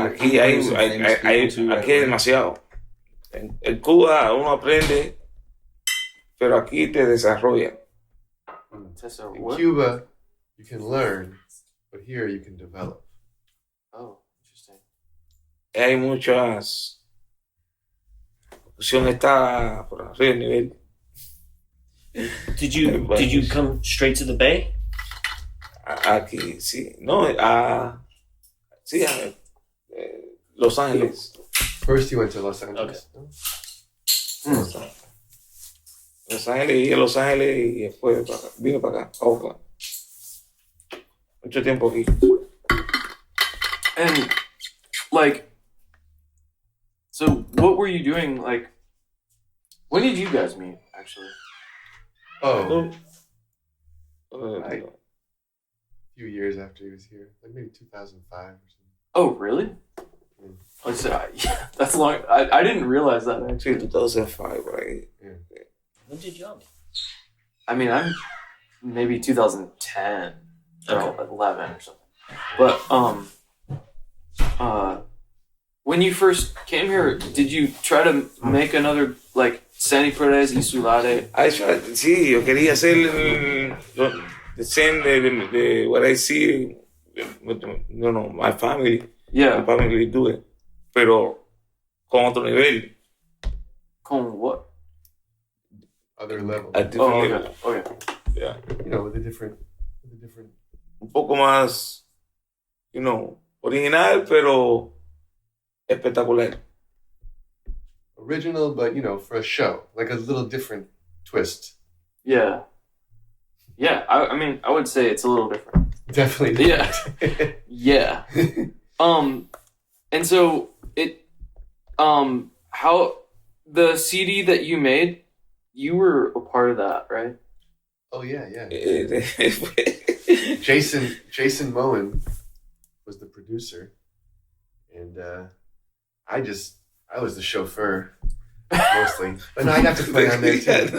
B: aquí hay demasiado. En Cuba uno aprende, pero aquí te desarrolla.
D: In Cuba, you can learn, but here you can develop.
E: Oh, interesting.
B: Hay muchas. La producción está por arriba del nivel.
C: Did you come straight to the Bay?
B: Aquí, sí. No, sí, Los Ángeles.
D: First, you went to Los Angeles.
C: Okay.
B: Los Ángeles y después vine para acá, a Oakland. Mucho tiempo aquí.
E: And, so what were you doing, when did you guys meet, actually?
D: Oh. A few years after he was here. Maybe 2005 or something.
E: Oh, really? That's long. I didn't realize that.
B: Sí, 2005, right?
D: Yeah.
C: When did y'all meet?
E: I mean, I'm maybe 2010 or
C: Okay.
E: 11 or something. But when you first came here, did you try to make another Sandy Perez y Sulade?
B: Sí, yo quería hacer the same de what I see, my family.
E: Yeah.
B: My family do it, pero con otro nivel.
E: Con what?
D: Other level.
B: A different
E: Oh,
B: level.
E: okay. Okay.
B: Yeah.
D: With a different.
B: Un poco más, original, pero espectacular.
D: Original, but for a show, like a little different twist.
E: Yeah. Yeah. I mean, I would say it's a little different.
D: Definitely.
E: Yeah. Yeah. And so how the CD that you made, you were a part of that, right?
D: Oh yeah. Jason Moen was the producer, and I was the chauffeur mostly, but no, I got to play on there too.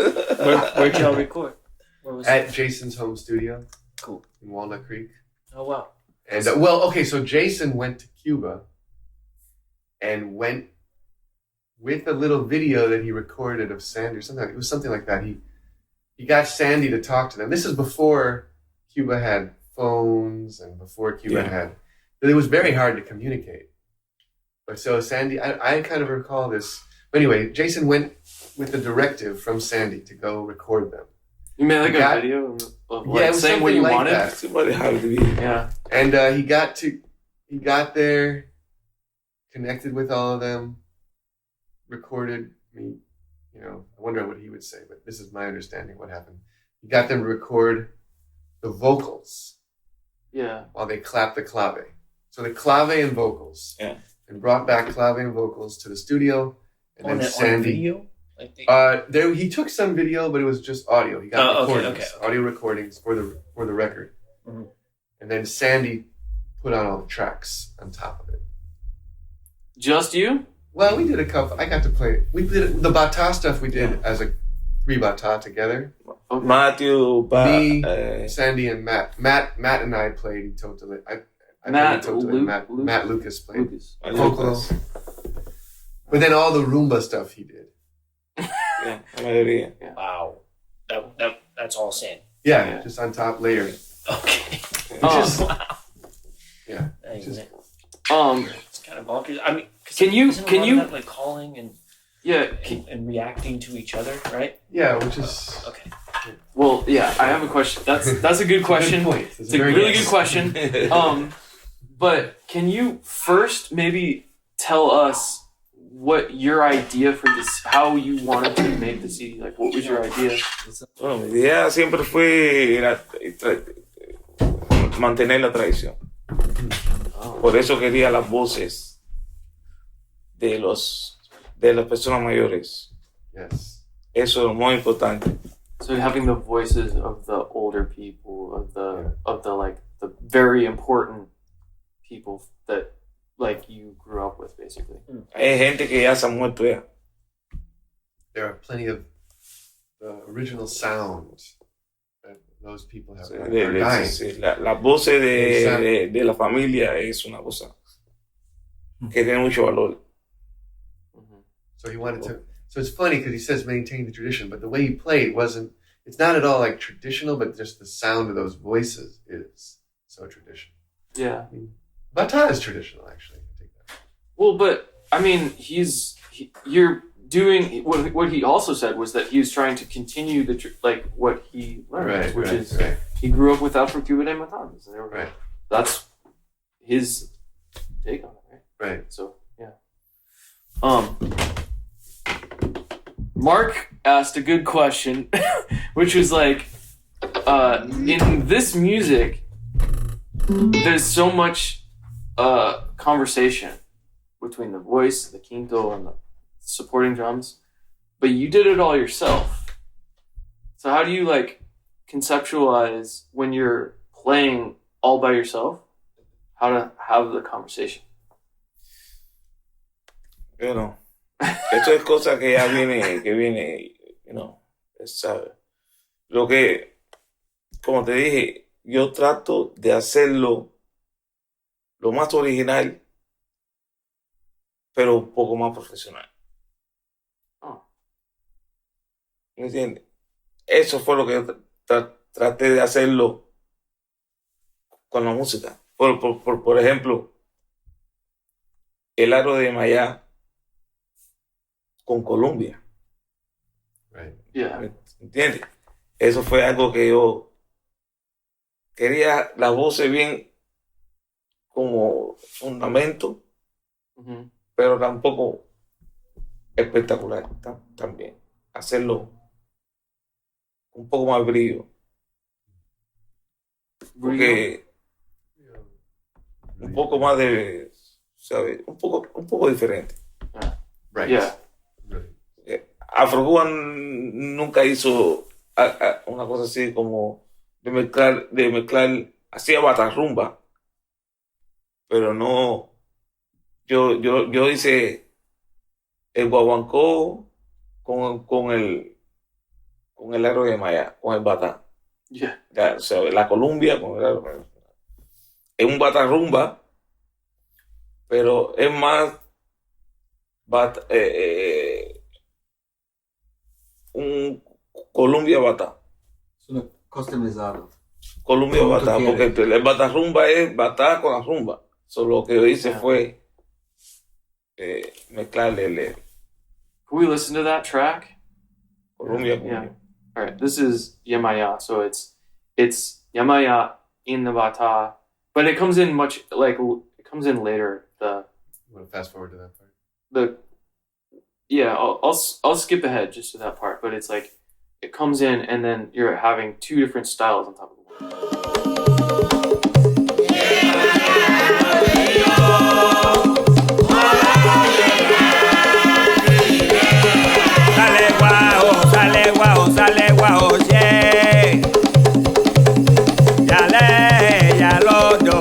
C: Where'd y'all record? Where was
D: At
C: it?
D: Jason's home studio.
C: Cool.
D: In Walnut Creek.
C: Oh wow.
D: And so Jason went to Cuba and went with a little video that he recorded of Sandy or something. It was something like that. He got Sandy to talk to them. This is before Cuba had phones and before Cuba had. It was very hard to communicate. But so Sandy, I kind of recall this. But anyway, Jason went with the directive from Sandy to go record them.
E: You made a video of
D: it was
E: saying what you
D: like
E: wanted?
D: that.
B: Somebody had to be.
E: Yeah.
D: And he got there, connected with all of them, recorded me. I wonder what he would say, but this is my understanding what happened. He got them to record the vocals.
E: Yeah.
D: While they clapped the clave. So the clave and vocals.
B: Yeah.
D: And brought back clave and vocals to the studio. And
C: On
D: then
C: the
D: Sandy.
C: video?
D: He took some video, but it was just audio. He got recordings,
C: okay.
D: audio recordings for the record.
C: Mm-hmm.
D: And then Sandy put on all the tracks on top of it.
E: Just you?
D: Well, we did a couple. I got to play. We did the bata stuff. We did as a 3 bata together.
E: Okay.
B: Matthew,
D: Me, Sandy, and Matt. Matt and I played totally.
E: Matt
D: Lucas played
B: Lucas.
D: But then all the Roomba stuff he did.
B: Yeah, la mayoría.
E: Yeah.
C: Wow. That's all Sandy.
D: Yeah, just on top layering.
C: Okay.
D: Yeah.
C: Dang,
D: Just-
C: man. It's kind of bonkers. I mean,
E: Can you
C: that, calling and and reacting to each other, right?
D: Yeah, which is
C: Okay.
E: Well, yeah, I have a question. That's a good question.
D: Good point.
E: It's a really good question. But can you first maybe tell us what your idea for this, how you wanted to make the CD? Like, what was your idea?
B: Bueno, mi idea siempre fue mantener la tradición. Por eso quería las voces de las personas mayores.
D: Yes.
B: Eso es lo más importante.
E: So having the voices of the older people, of the like the very important people that like you grew up with, basically.
B: Hay gente que ya se ha muerto ya.
D: There are plenty of the original sounds that those people have are dying.
B: Sí, las voces de la familia es una cosa que tiene mucho valor.
D: So he wanted to. So it's funny because he says maintain the tradition, but the way he played wasn't. It's not at all like traditional, but just the sound of those voices is so traditional.
E: Yeah.
D: I mean, Bata is traditional, actually. I take that.
E: Well, but I mean, you're doing what he also said was that he was trying to continue like what he learned, which is he grew up without Cuba de Matanzas.
D: Right.
E: That's his take on it, right?
D: Right.
E: So yeah. Mark asked a good question, which was like, in this music, there's so much conversation between the voice, the quinto, and the supporting drums, but you did it all yourself. So how do you like conceptualize when you're playing all by yourself, how to have the conversation?
B: Bueno, eso es cosa que ya viene, ¿sabes? Lo que, como te dije, yo trato de hacerlo lo más original, pero un poco más profesional. ¿Me entiendes? Eso fue lo que traté de hacerlo con la música. Por ejemplo, el aro de Maya con Colombia.
D: Right.
E: Yeah.
B: ¿Me entiendes? Eso fue algo que yo quería, la voz bien como fundamento, pero tampoco espectacular también. Hacerlo un poco más brillo. Porque un poco más de, ¿sabes? Un poco diferente.
D: Right.
E: Yeah.
B: Afro-Cuba nunca hizo una cosa así como de mezclar, hacía batarrumba, pero no, yo hice el guaguancó con el aro de Maya, con el batá.
E: Yeah.
B: O sea, la Colombia con el aro. Es un batarrumba, pero es más un Colombia batá.
F: Es una customizado.
B: Colombia batá, porque el batarrumba es batá con la rumba. Solo lo que yo hice fue mezclarle
E: Can we listen to that track?
B: Colombia.
E: Yeah. All right. This is Yamaya, so it's Yamaya in the bata, but it comes in later.
D: You want to fast forward to that part?
E: I'll skip ahead just to that part, but it's like it comes in and then you're having two different styles on top of one.
H: Sale guau, yeah. Ya lo do.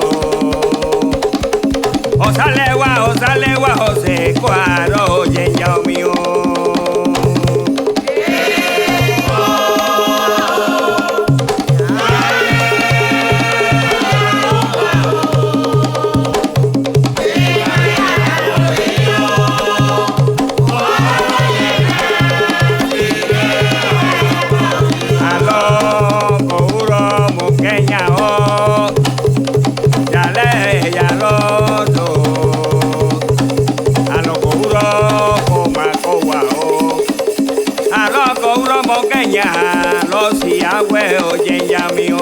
H: Sale guau, se cuaro, ya mío. Los y oye ya mío.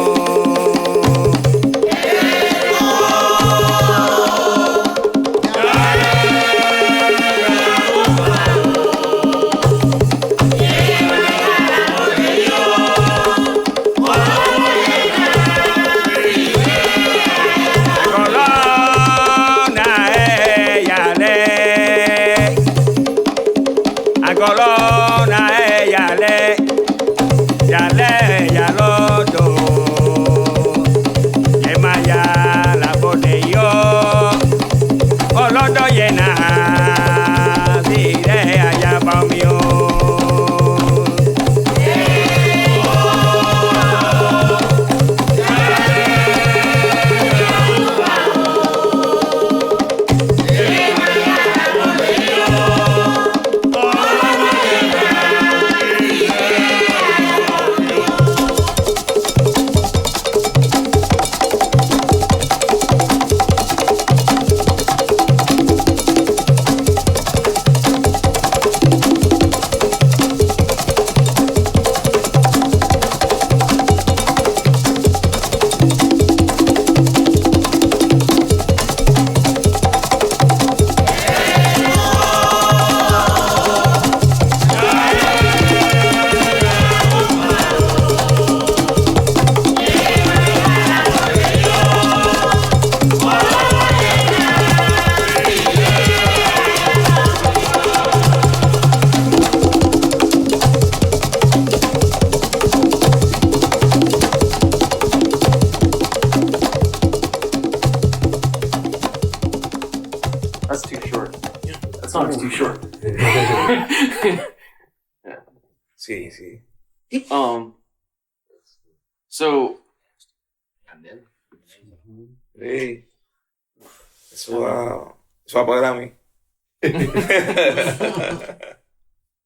B: Sí, sí.
E: So
B: Sí. Eso va para Grammy.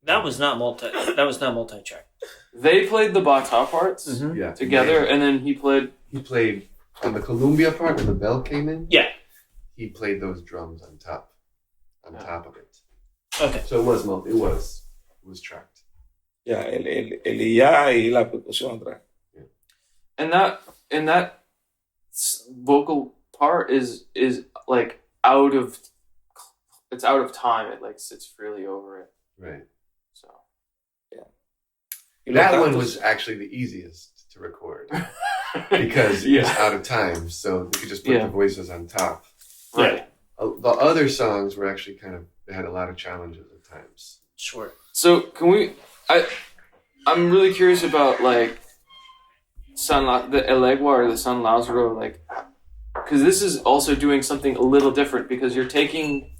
C: That was not multi-track.
E: they played the bata parts
D: Yeah.
E: together, and then he played.
D: He played on the Columbia part when the bell came in.
C: Yeah.
D: He played those drums on top of it.
C: Okay.
D: So it was tracked.
B: Ya, el ya y la percusión atrás.
E: And that vocal part is like out of time. It like sits freely over it.
D: Right.
E: So
D: That one was actually the easiest to record because it's out of time, so they could just put the voices on top.
E: right.
D: The other songs were actually they had a lot of challenges at times.
C: Sure.
E: So can we? I'm really curious about like the Elegua or the San Lazaro, like, because this is also doing something a little different because you're taking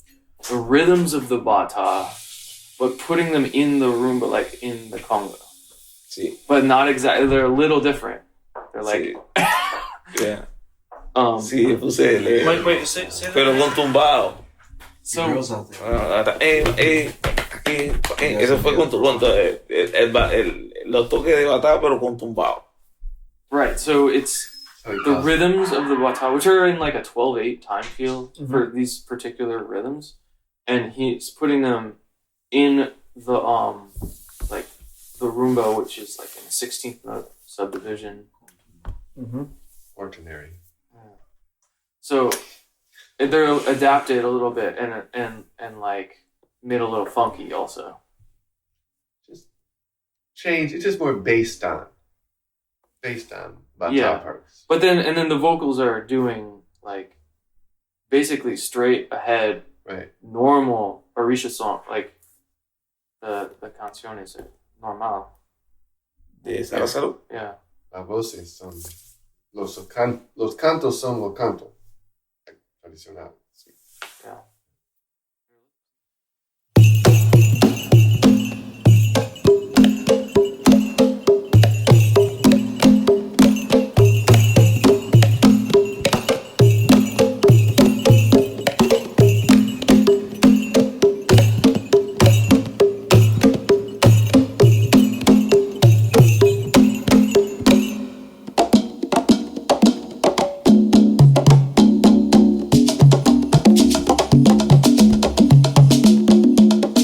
E: the rhythms of the bata, but putting them in the rumba, like in the conga.
B: Sí.
E: But not exactly. They're a little different. They're like.
B: Yeah.
E: Sí,
B: puse
C: Wait, say
B: pero con tumbado.
E: So.
F: Girls out there.
B: Aquí, eso fue con los toques de batalla, pero con tumbado.
E: Right, so it's the rhythms of the bata, which are in like a 12/8 time field for these particular rhythms, and he's putting them in the like the rumba, which is like in a 16th note subdivision.
D: Ordinary.
E: So they're adapted a little bit and like made a little funky also.
D: Just change. It's just more based on bata parts.
E: But then the vocals are doing like basically straight ahead,
D: right?
E: Normal Orisha song, like the canciones normal.
B: De Salazar.
E: Yeah.
D: Las voces son los cantos son los cantos tradicionales.
E: Yeah.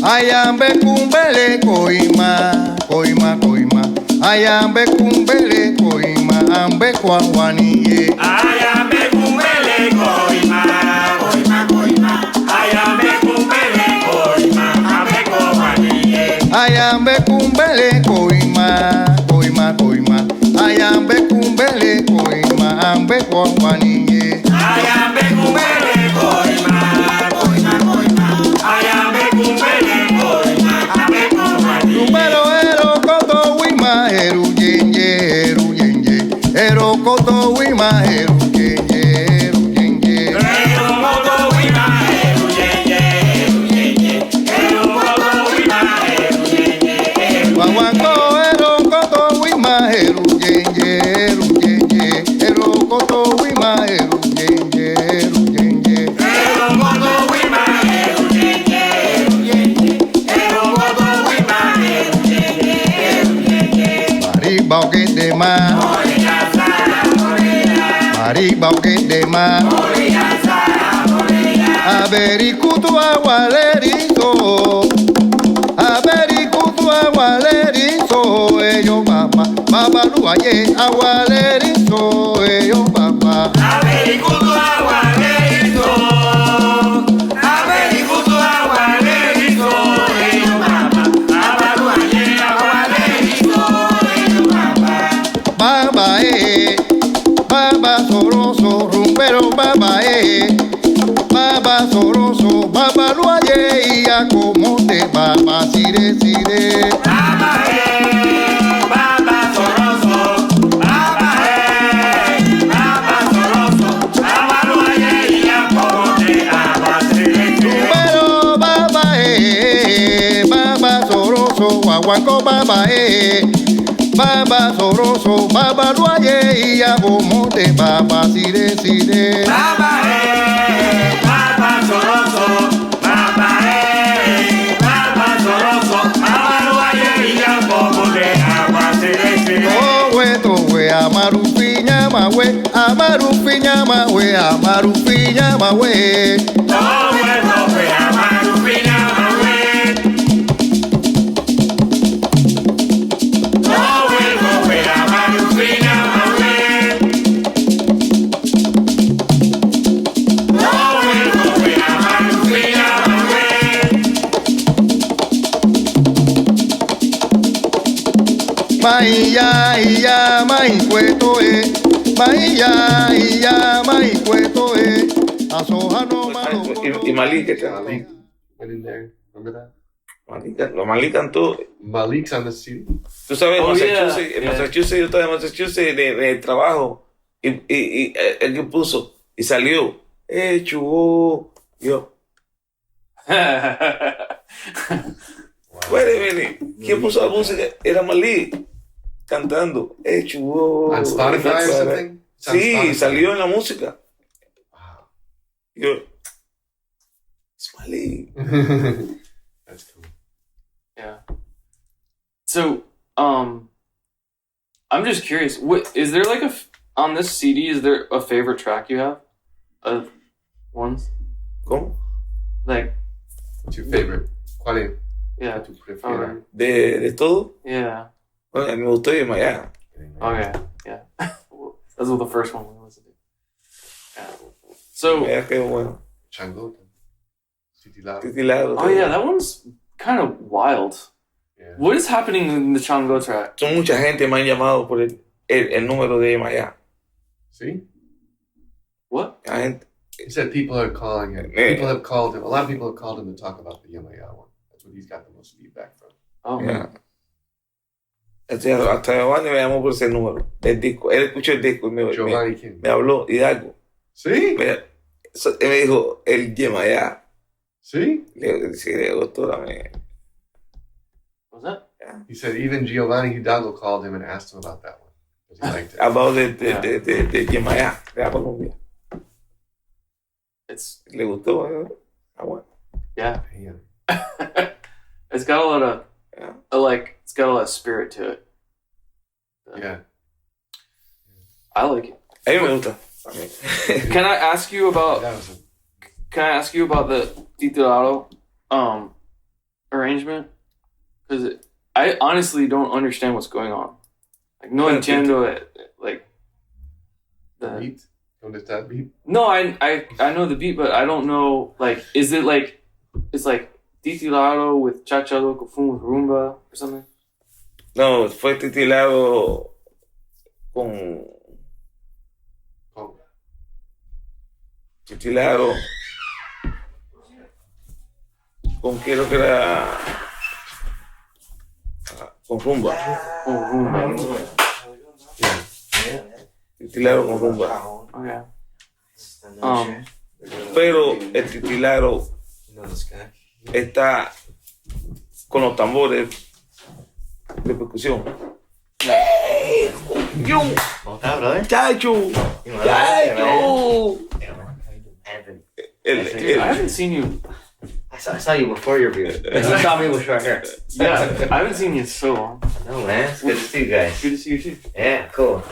I: Ayambe kumbele koima, koima, koima. Ayambe kumbele koima, ambe kwa waniye.
H: Ayambe kumbele koima, koima, koima. Ayambe kumbele koima, ambe kwa waniye.
I: Ayambe kumbele koima, koima, koima. Ayambe kumbele koima, ambe kwa waniye.
H: Ayambe kumbele koima, koima, koima. Ayambe kumbele koima, ambe kwa waniye.
I: Tumbelo ero koto wima eru yenye, eru yenye. Ero koto wima eru yenye, eru yenye.
H: Ero koto wima eru yenye, eru yenye. Ero koto wima eru yenye, eru yenye.
I: Wawango ero koto wima eru yenye, eru yenye. Ero koto wima eru yenye, eru yenye.
H: Ero koto wima eru yenye, eru yenye. Ero koto wima eru yenye, eru yenye.
I: Mariba oketema,
H: Oriyasa, oriya.
I: mariba oketema.
H: Oriyasa, oriya.
I: Aberikutu agualerizo, aberikutu agualerizo, ellos papá, papá luaye agualerizo, ellos papá.
H: Averikutu agualerizo. Averikutu agualerizo, eyo mama. Abaluaye agualerizo, eyo mama.
I: Baba baba soroso, rumbero baba baba soroso, baba luaye y acomote, baba sire sire.
H: Baba baba soroso. Baba soroso. Abaluaye y acomote, abaserete.
I: Rumbero baba guanco baba baba soroso baba luaye y abomote baba sire sire
H: Baba soroso, baba soroso, baba luaye y abomote baba sire sire.
I: towe amarufiña mawe amarufiña mawe amarufiña mawe
H: Towe amarufiña mawe. Towe amarufiña mawe. Towe amarufiña mawe.
I: Maia mai cueto maia mai cueto asoja no malo
B: Y Malik,
D: Malik went in there. Remember that?
B: Malik cantó.
D: Malik's on the CD.
B: Tú sabes,
E: Oh,
B: Massachusetts,
E: yeah.
B: en Massachusetts, yo estaba en Massachusetts de trabajo y el que puso y salió, chubo, yo, wait a minute, ¿quién puso la música? Era Malik cantando, chubo.
D: On Spotify or something? It's on
B: Sí,
D: Spotify.
B: salió en la música.
D: Wow.
B: Yo, it's Malik.
D: That's cool.
E: Yeah. So, I'm just curious. What is there like on this CD? Is there a favorite track you have? Of ones
B: ¿Cómo?
E: like
D: What's your favorite? ¿Cuál es
E: yeah.
D: tu preferida?
B: De todo.
E: Yeah.
B: Bueno, a mí me gustó de Maya.
E: Okay. Yeah. That's what the first one we listened to. Yeah. So.
B: Maya quedó bueno.
D: Changota. Titilado.
B: Titilado.
E: Oh yeah, that one's kind of wild.
D: Yeah.
E: What is happening in the Chango track?
B: Son mucha gente me han llamado por el número de Maya.
D: See?
E: What?
B: La gente,
D: He said people are calling him.
B: Yeah.
D: People have called him. A lot of people have called him to talk about the Yamaya one. That's what he's got the most feedback from.
E: Oh.
B: ya. Hasta Giovanni me llamó por ese número del disco. Él escuchó el disco y
D: Giovanni King.
B: me habló Hidalgo.
D: See?
B: Él me dijo el Yemaya.
D: See?
B: Le gustó también.
E: Was that?
D: He said even Giovanni Hidalgo called him and asked him about that one. Because he liked it.
B: Hablado de Yemaya, de la Colombia.
E: It's
B: Le gustó. Bueno.
E: yeah.
D: Damn.
E: It's got a lot of
B: Yeah.
E: it's got a lot of spirit to it.
D: Yeah.
E: I like it.
B: A mí me gusta. También.
E: Can I ask you about
D: That was
E: the titulado arrangement? Because I honestly don't understand what's going on. Like no entiendo it. Like
D: a
E: the
D: beat. ¿Dónde está el beat?
E: no, I know the beat, but I don't know. Like, is it like it's like titulado with cha-cha loco fun with rumba or something?
B: No, fue titilado con
D: Oh.
B: titilado con creo que era con rumba.
E: Oh, rumba.
B: Titilado con rumba.
E: Okay.
B: Pero el titilado
F: You know this guy?
B: está con los tambores de percusión.
F: ¿Cómo estás, brother?
B: ¡Chacho!
F: You know that?
B: ¡Chacho!
F: Yeah, man. How you doing? Anthony.
E: Dude, I haven't seen you.
F: I saw you before your view. You saw me with short hair.
E: Yeah, I haven't seen you in so long.
F: No, man. It's good to see you guys.
E: Good to see you too.
F: Yeah, cool.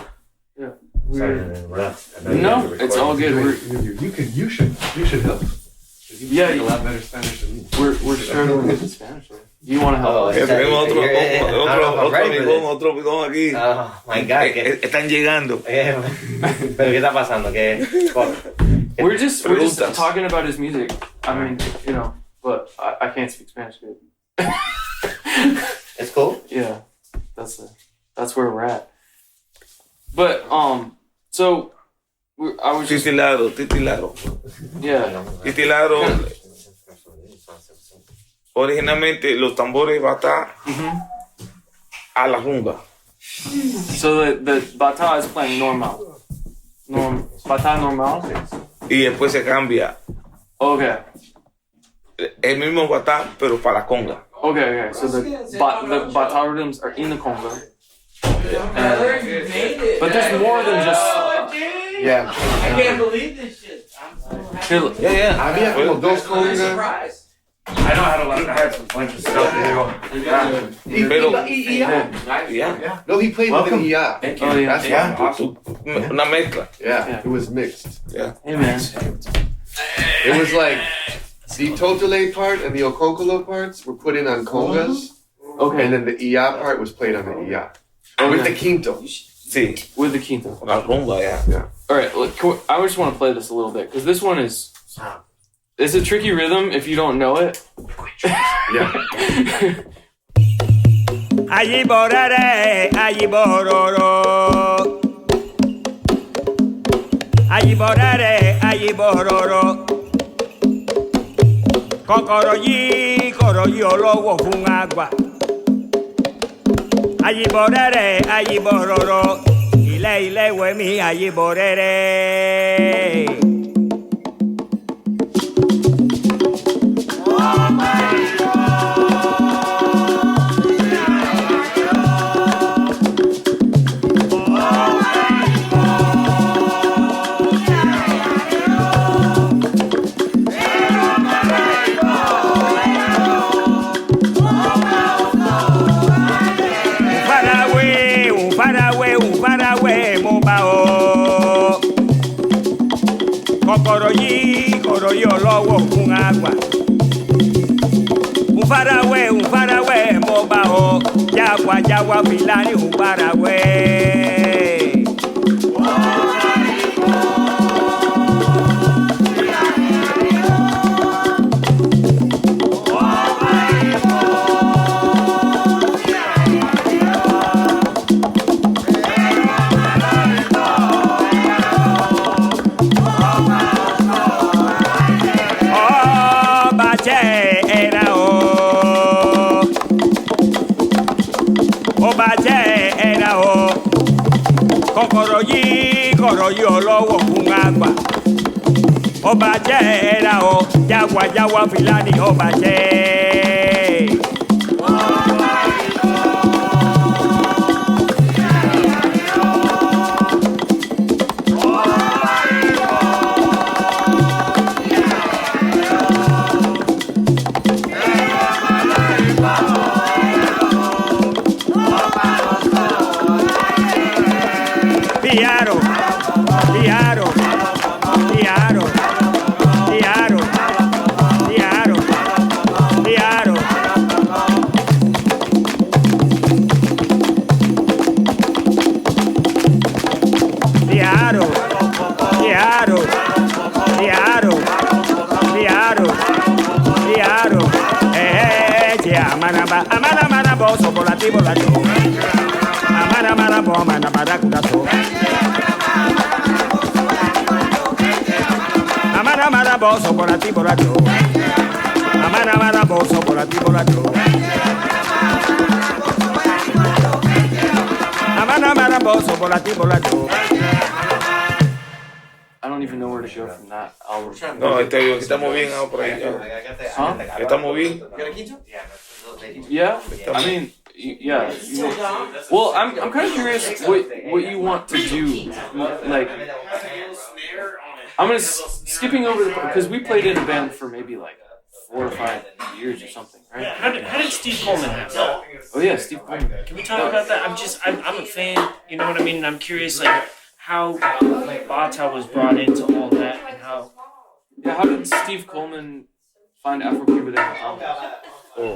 E: Yeah.
F: Sorry to interrupt. I know you
E: No,
F: guys are
E: it's all
F: recording.
E: good.
D: You should help. You
E: Yeah,
D: speak a lot better Spanish than me.
E: We're struggling with Spanish. Right? You want to help
F: Oh,
E: us?
B: Ya tenemos otro
F: ready for
B: amigón,
F: this.
B: otro amigón aquí.
F: Oh, my God.
B: Están llegando.
F: Pero ¿qué está pasando?
E: We're just
B: Preguntas.
E: talking about his music. I mean, you know, but I can't speak Spanish good.
F: It's cool.
E: Yeah, that's where we're at. But so I was just
B: Titilado.
E: yeah.
B: Titilado, originalmente los tambores va a estar a la rumba.
E: So the bata is playing normal. Bata normal.
B: Y después se cambia
E: Okay.
B: el mismo batá, pero para la conga.
E: Okay. So the bata rhythms are in the conga. But there's more than just.
D: Yeah.
H: I can't believe this shit.
B: Yeah.
D: Había como dos congas.
J: I know how to learn. I had some bunch of stuff to do.
B: Yeah.
D: No, he played with an IA.
E: Oh yeah.
D: That's
J: Awesome.
B: Una mezcla.
D: Yeah, it was mixed.
B: Yeah.
E: Hey man.
D: It was like the totale part and the okonkolo parts were put in on congas,
E: Okay.
D: and then the IA part was played on the IA with the quinto.
B: Sí.
E: With the quinto.
B: La rumba, yeah.
E: All right. Look, I just want to play this a little bit because this one is. It's a tricky rhythm if you don't know it.
D: Yeah.
H: Allí borraré, allí bororo. Allí borraré, allí bororo. Cocorollí, corolló, lobo, fun agua. Allí borraré, allí bororo. Ile, huemi, allí borraré. Cocorollí, corolló, lobo, un agua. Un faragüe, mobao. Yagua, filani, un faragüe. Cocorollí, corolló, lobo, un agua. Obache era o, yagua, filani, obache. Amana boso volativo la yo. Amana bo amana baracudato. Amana boso volativo la yo. Amana boso volativo la yo. Amana boso volativo la yo.
E: I don't even know where to go from that album.
B: No, estamos bien ahora por ahí.
E: Huh?
B: Estamos bien.
E: Yeah, I mean, yeah. Well, I'm kind of curious what you want to do. Like, I'm gonna skipping over because we played in a band for maybe like 4 or 5 years or something, right?
C: How did Steve Coleman happen?
E: Oh yeah, Steve Coleman.
C: Can we talk about that? I'm a fan. You know what I mean? And I'm curious, like how like Bata was brought into all that and how.
E: Yeah, how did Steve Coleman find Afro-Cuban?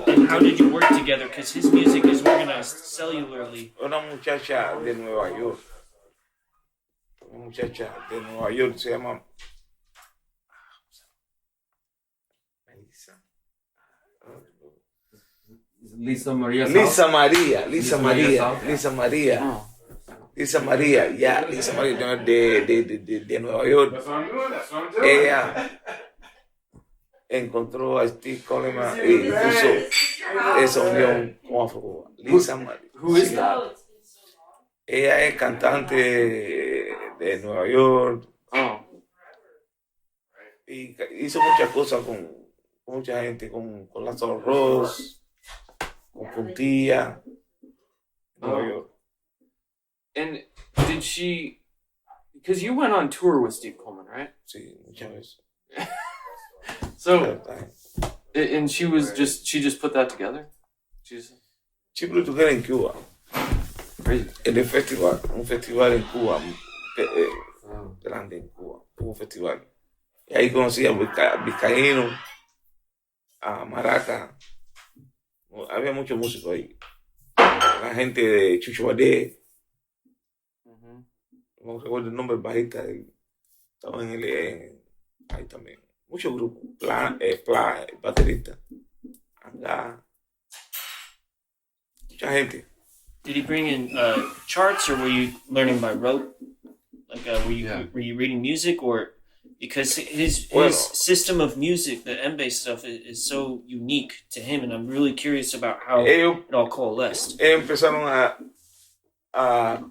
C: And how did you work together? Because his music is organized cellularly.
B: Una muchacha de Nueva York. Una muchacha de Nueva York se llama
F: Lisa Maria.
B: Lisa María, ya, Lisa María de Nueva York. Ella encontró a Steve Coleman y puso esa unión con Afro. Lisa María.
E: Who is that?
B: Ella es cantante de Nueva York.
E: Oh.
B: Y hizo muchas cosas con mucha gente, con Lázaro Ross. Puntilla, Nueva York.
E: And did she? Because you went on tour with Steve Coleman, right?
B: Sí, muchas veces.
E: So, and she just put that together.
B: Sí, pero tú quedas en Cuba.
E: Crazy.
B: En el festival, un festival en Cuba, grande en Cuba, un festival. Y ahí conocí a Vizcaíno, a Maraca. Había muchos músicos ahí. La gente de Chucho Valdés. No recuerdo el nombre del bajista. Estaba ahí también. Muchos grupos. El baterista. Anga. Mucha gente.
C: Did he bring in charts, or were you learning by rote? Like, were you reading music, or because his system of music, the M-bass stuff, is so unique to him, and I'm really curious about how it all coalesced.
B: Empezaron a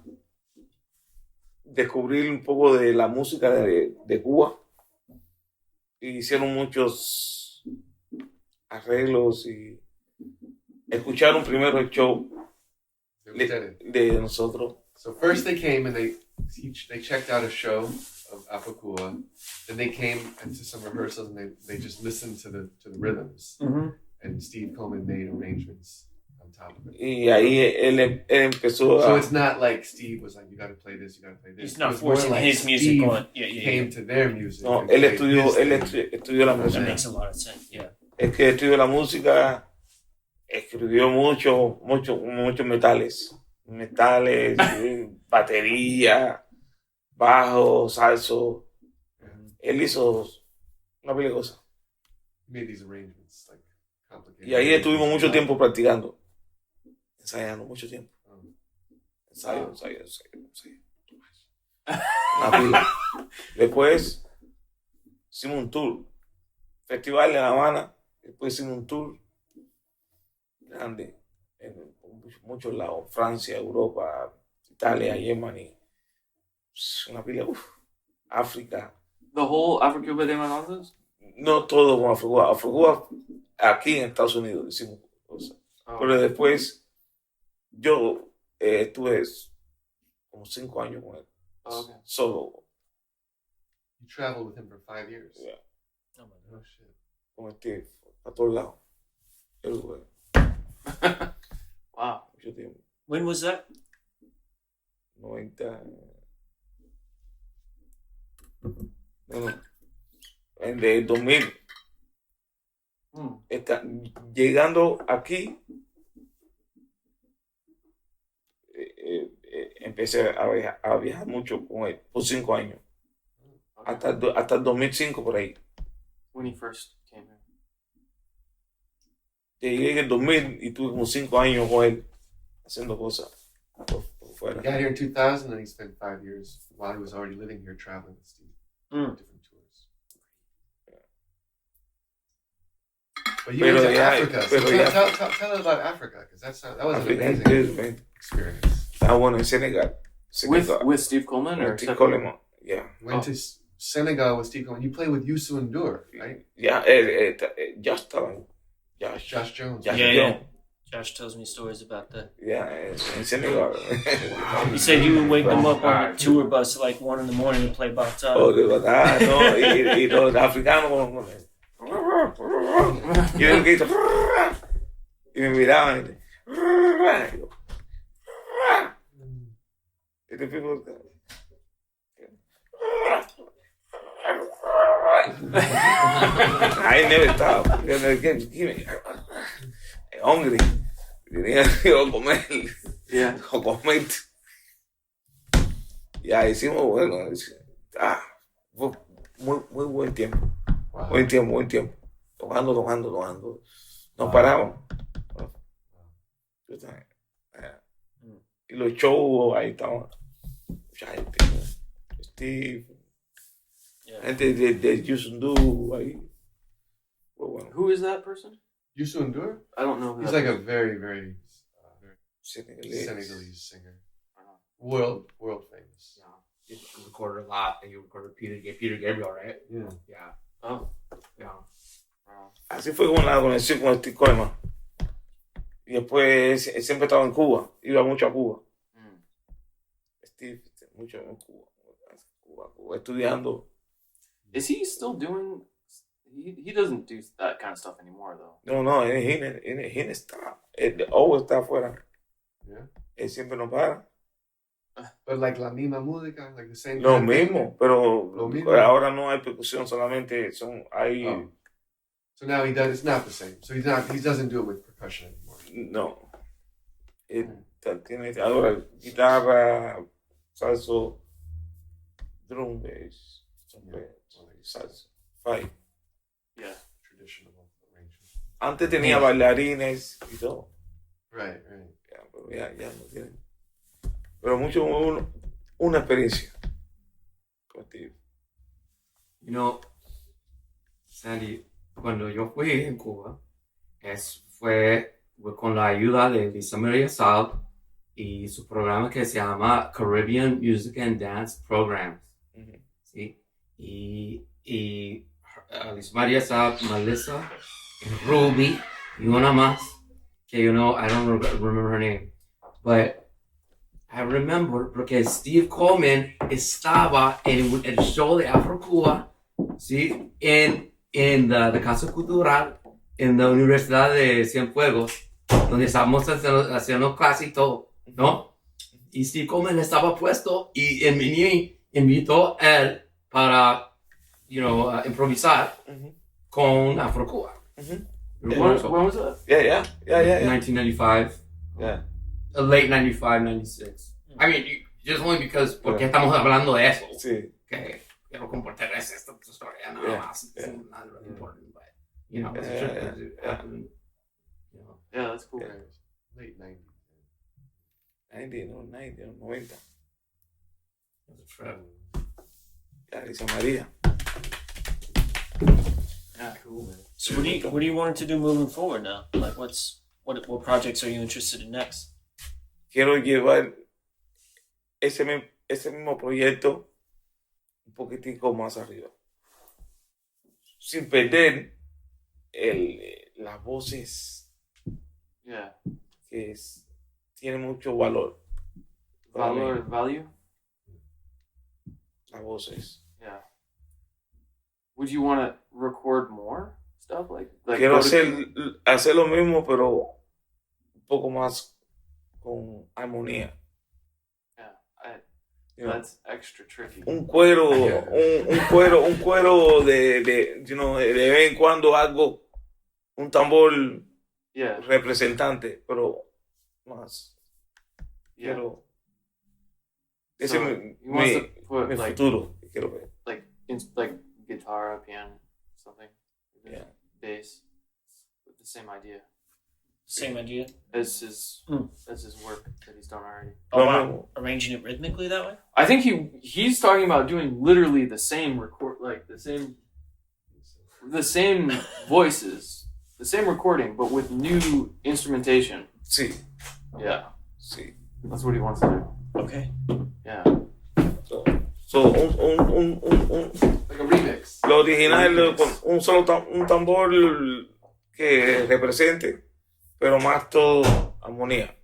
B: descubrir un poco de la música de Cuba. Y hicieron muchos arreglos y escucharon primero el show de nosotros.
D: So first they came and they checked out a show of Apakua. Then they came into some rehearsals and they just listened to the rhythms.
C: Mm-hmm.
D: And Steve Coleman made arrangements on top of it.
B: Y ahí él empezó
D: So it's not like Steve was like, you got to play this, you got to play this.
C: He's not forcing his music
D: Steve
C: on.
D: came to their music.
B: No, él estudió la música.
C: That makes a lot of sense. Yeah.
B: Es que estudió la música, escribió muchos metales, batería, bajo, salso. Él hizo una pila de cosas.
D: He made these arrangements, like complicated.
B: Y ahí estuvimos mucho tiempo practicando, ensayando mucho tiempo. Ensayo. Una pila. Después hicimos un tour, festival en La Habana. Después hicimos un tour grande en muchos lados, Francia, Europa, Italia, Yemen, una pila, África.
E: The whole Africa de Mananzas?
B: No todo con Afrocuba. Afrocuba aquí en Estados Unidos hicimos cosas. Pero después yo estuve como 5 años con él.
E: Okay.
B: Solo.
D: You traveled with him for 5 years?
B: Yeah.
D: Oh my gosh, shit.
B: Con Steve, a todos lados.
E: Wow.
B: Mucho tiempo.
C: When was that?
B: 90. No. En el 2000. Llegando aquí, empecé a viajar mucho con él por 5 años. Hasta el 2005 por ahí.
E: When he first came here.
B: Llegué en el 2000 y tuve como 5 años con él haciendo cosas por fuera.
D: He got here in 2000 and he spent 5 years while he was already living here traveling with Steve. Different tours. But you went to Africa. So tell us about Africa, because that was an amazing experience.
B: Estaba bueno en Senegal.
E: With Steve Coleman or
B: Steve Coleman? Yeah.
D: Went to Senegal with Steve Coleman. You played with Youssou N'Dour, right?
B: Yeah, Josh Jones.
C: Yeah. Josh tells me stories about that.
B: Yeah, in Senegal.
C: He said you would wake them up on a tour bus at like 1 a.m. to play bachata.
B: Oh, de verdad, no. Y los africanos y yo que y me miraban y te fijo I never stop. Hungry. Tenía que comer.
E: Yeah.
B: O comer. Ya hicimos, bueno, fue muy buen tiempo.
D: Wow.
B: Buen tiempo. Tocando. No paramos. Y los shows ahí estaban. Mucha gente. Steve.
C: Yeah.
B: Gente de Youssou N'Dour ahí. Bueno.
E: Who is that person?
D: Youssou N'Dour?
E: I don't know who
D: He's
E: that
D: like a
E: is.
D: very, very
B: Senegalese
D: singer. World famous.
J: You recorded a lot, and you recorded Peter Gabriel, right?
D: Yeah.
E: Oh.
J: Yeah.
B: Así fue con la conexión con Steve Coleman. Y después él siempre estaba en Cuba, iba mucho a Cuba. Steve, mucho en Cuba, estudiando.
E: Is he still doing? He doesn't do that kind of stuff anymore, though.
B: No, él está. Él always está afuera.
D: Yeah.
B: Él siempre no para.
D: But like la misma música, like the same.
B: Lo
D: kind of thing?
B: mismo, pero
D: Lo mismo.
B: ahora no hay percusión, solamente hay.
D: Oh. So now he does. It's not the same. So he doesn't do it with percussion anymore.
B: No. Él tiene ahora guitarra, salsa, drum bass, salsa, five.
E: Yeah.
D: Traditional arrangement.
B: Antes tenía bailarines y todo.
D: Right.
B: Ya no tienen. Pero mucho una experiencia contigo.
F: You know, Sandy, cuando yo fui en Cuba, fue con la ayuda de Lisa Maria Sal y su programa que se llama Caribbean Music and Dance Programs. ¿Sí? Y Lisa Maria Sal, Melissa, Ruby y una más que I don't remember her name, but I remember porque Steve Coleman estaba en el show de Afro Cuba, ¿sí? En la Casa Cultural, en la Universidad de Cienfuegos, donde estábamos haciendo clase y todo, ¿no? Y Steve Coleman estaba puesto y el mini invitó a él para, improvisar con Afro Cuba.
E: When was that?
B: Yeah.
F: 1995.
B: Yeah.
F: Late 95, 96. I mean, just only because, porque estamos hablando de eso.
B: Sí.
F: Que quiero compartir esta historia, nada más. It's not really important, but, it's a trip that happened,
E: Yeah, that's cool.
D: Late 90s.
B: 90, 90.
F: It was a trip.
B: Ya, Lisa María.
E: Yeah, cool, man. So what do you want to do moving forward now? Like what projects are you interested in next?
B: Quiero llevar ese mismo proyecto un poquitico más arriba. Sin perder las voces
E: Yeah.
B: que tienen mucho valor.
E: Value?
B: Las voces.
E: Yeah. Would you want to record more stuff? Like
B: Quiero hacer lo mismo, pero un poco más con armonía.
E: Yeah, that's extra tricky.
B: Un cuero de vez en cuando algo, un tambor representante, pero más.
E: Yeah.
B: Quiero
E: So
B: mi futuro. Quiero ver.
E: Like guitar, piano, something.
B: Yeah.
E: Bass. With the same idea. Same idea as his work that he's done already.
B: Oh, wow.
C: Arranging it rhythmically that way?
E: I think he's talking about doing literally the same the same voices, the same recording, but with new instrumentation.
B: Sí.
E: Yeah.
B: Sí.
E: That's what he wants to do.
C: Okay.
E: Yeah.
B: So un
D: Like a remix.
B: lo original con un tambor que represente, pero más todo armonía.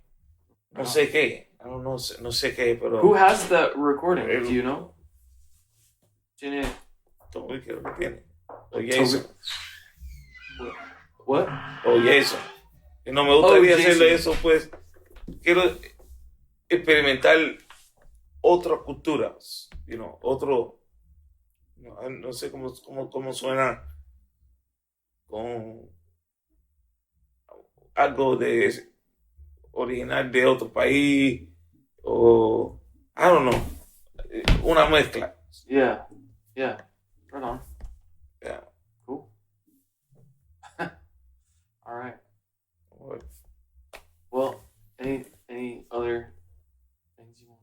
B: No sé qué, no sé qué, pero
E: Who has that recording? Do you know? Tiene.
B: Toby creo que tiene. O Jason.
E: What?
B: O Jason. Y no me gustaría
E: Jason.
B: hacerle eso, pues quiero experimentar otras culturas, no sé cómo suena con algo de original de otro país o I don't know, una mezcla.
E: Yeah. Right on.
B: Yeah.
E: Cool. All right. Well, any other things you want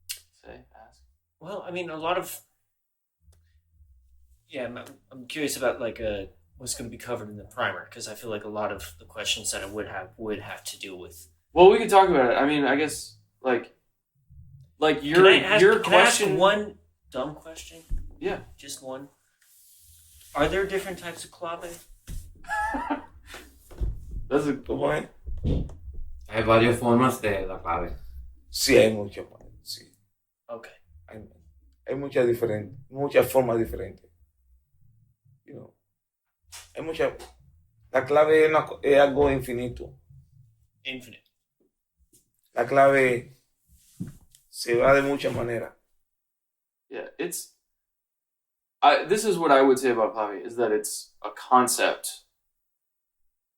E: to say, ask?
C: Well, I mean, a lot of. Yeah, I'm curious about what's going to be covered in the primer because I feel like a lot of the questions that I would have to do with.
E: Well, we could talk about it. I mean, I guess like your
C: Can I ask
E: question.
C: one dumb question?
E: Yeah.
C: Just one. Are there different types of clave?
E: That's a good
B: ¿Cómo es?
F: Hay varias formas de la clave.
B: Sí, hay muchas. Sí.
C: Okay.
B: Hay muchas formas diferentes. You know, hay muchas. La clave es algo infinito.
C: Infinite.
B: La clave se va de muchas maneras.
E: Yeah, this is what I would say about clave is that it's a concept.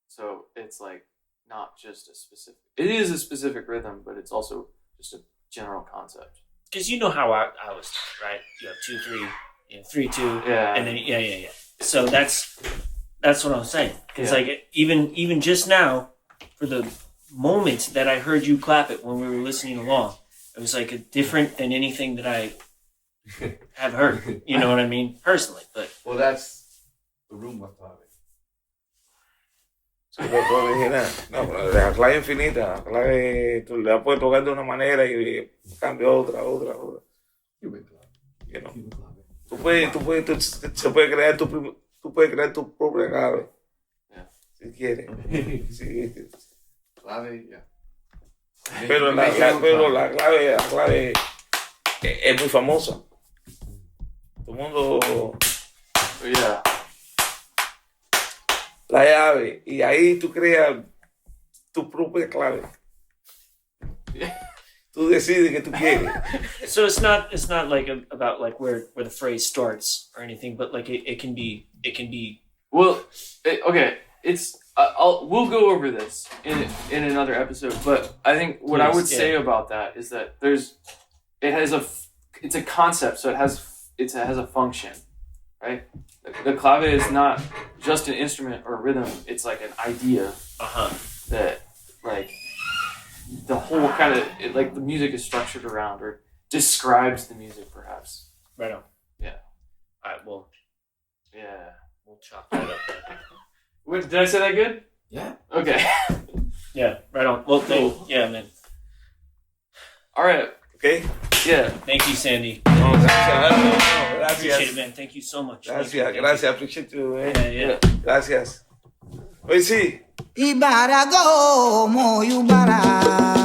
E: So it's like not just a specific. It is a specific rhythm, but it's also just a general concept.
C: Because you know how I was taught, right? You have 2, 3, 3, 2,
E: Yeah.
C: and then yeah. So that's what I'm saying. Because
E: Yeah.
C: like even just now, for the moment that I heard you clap it when we were listening along, it was like different than anything that I have heard. You know what I mean? Personally, but
D: Well, that's the rumba clave.
B: Sí, lo original. No, pero la clave infinita, la clave tú la puedes tocar de una manera y cambia otra.
D: Cuban clave.
B: You know.
D: Cuban clave.
B: Tú puedes crear tu propia clave.
E: Yeah.
B: Si quieres. Sí.
D: Clave, yeah.
B: Pero la clave es muy famosa. Todo el mundo
E: Yeah.
B: la llave y ahí tú creas tu propia clave. Tú decides que tú quieres.
C: so it's not like about like where the phrase starts or anything, but like it can be.
E: Well, okay. It's we'll go over this in another episode. But I think what I would say about that is that it's a concept, so it has a function, right? The clave is not just an instrument or a rhythm. It's like an idea that like the whole kind of like the music is structured around or describes the music, perhaps.
C: Right on.
E: Yeah.
C: All right. Well,
E: Yeah.
C: we'll chop that up.
E: What, did I say that good?
F: Yeah.
E: Okay.
C: Yeah. Right on. Well, yeah, man.
E: All right.
B: Okay.
E: Yeah.
C: Thank you, Sandy.
B: No,
C: Appreciate
B: gracias.
C: it, man. Thank you so much.
B: Gracias. Appreciate you, man.
C: Yeah.
B: Gracias. Oye, sí.
G: Ibarago, mo yubara.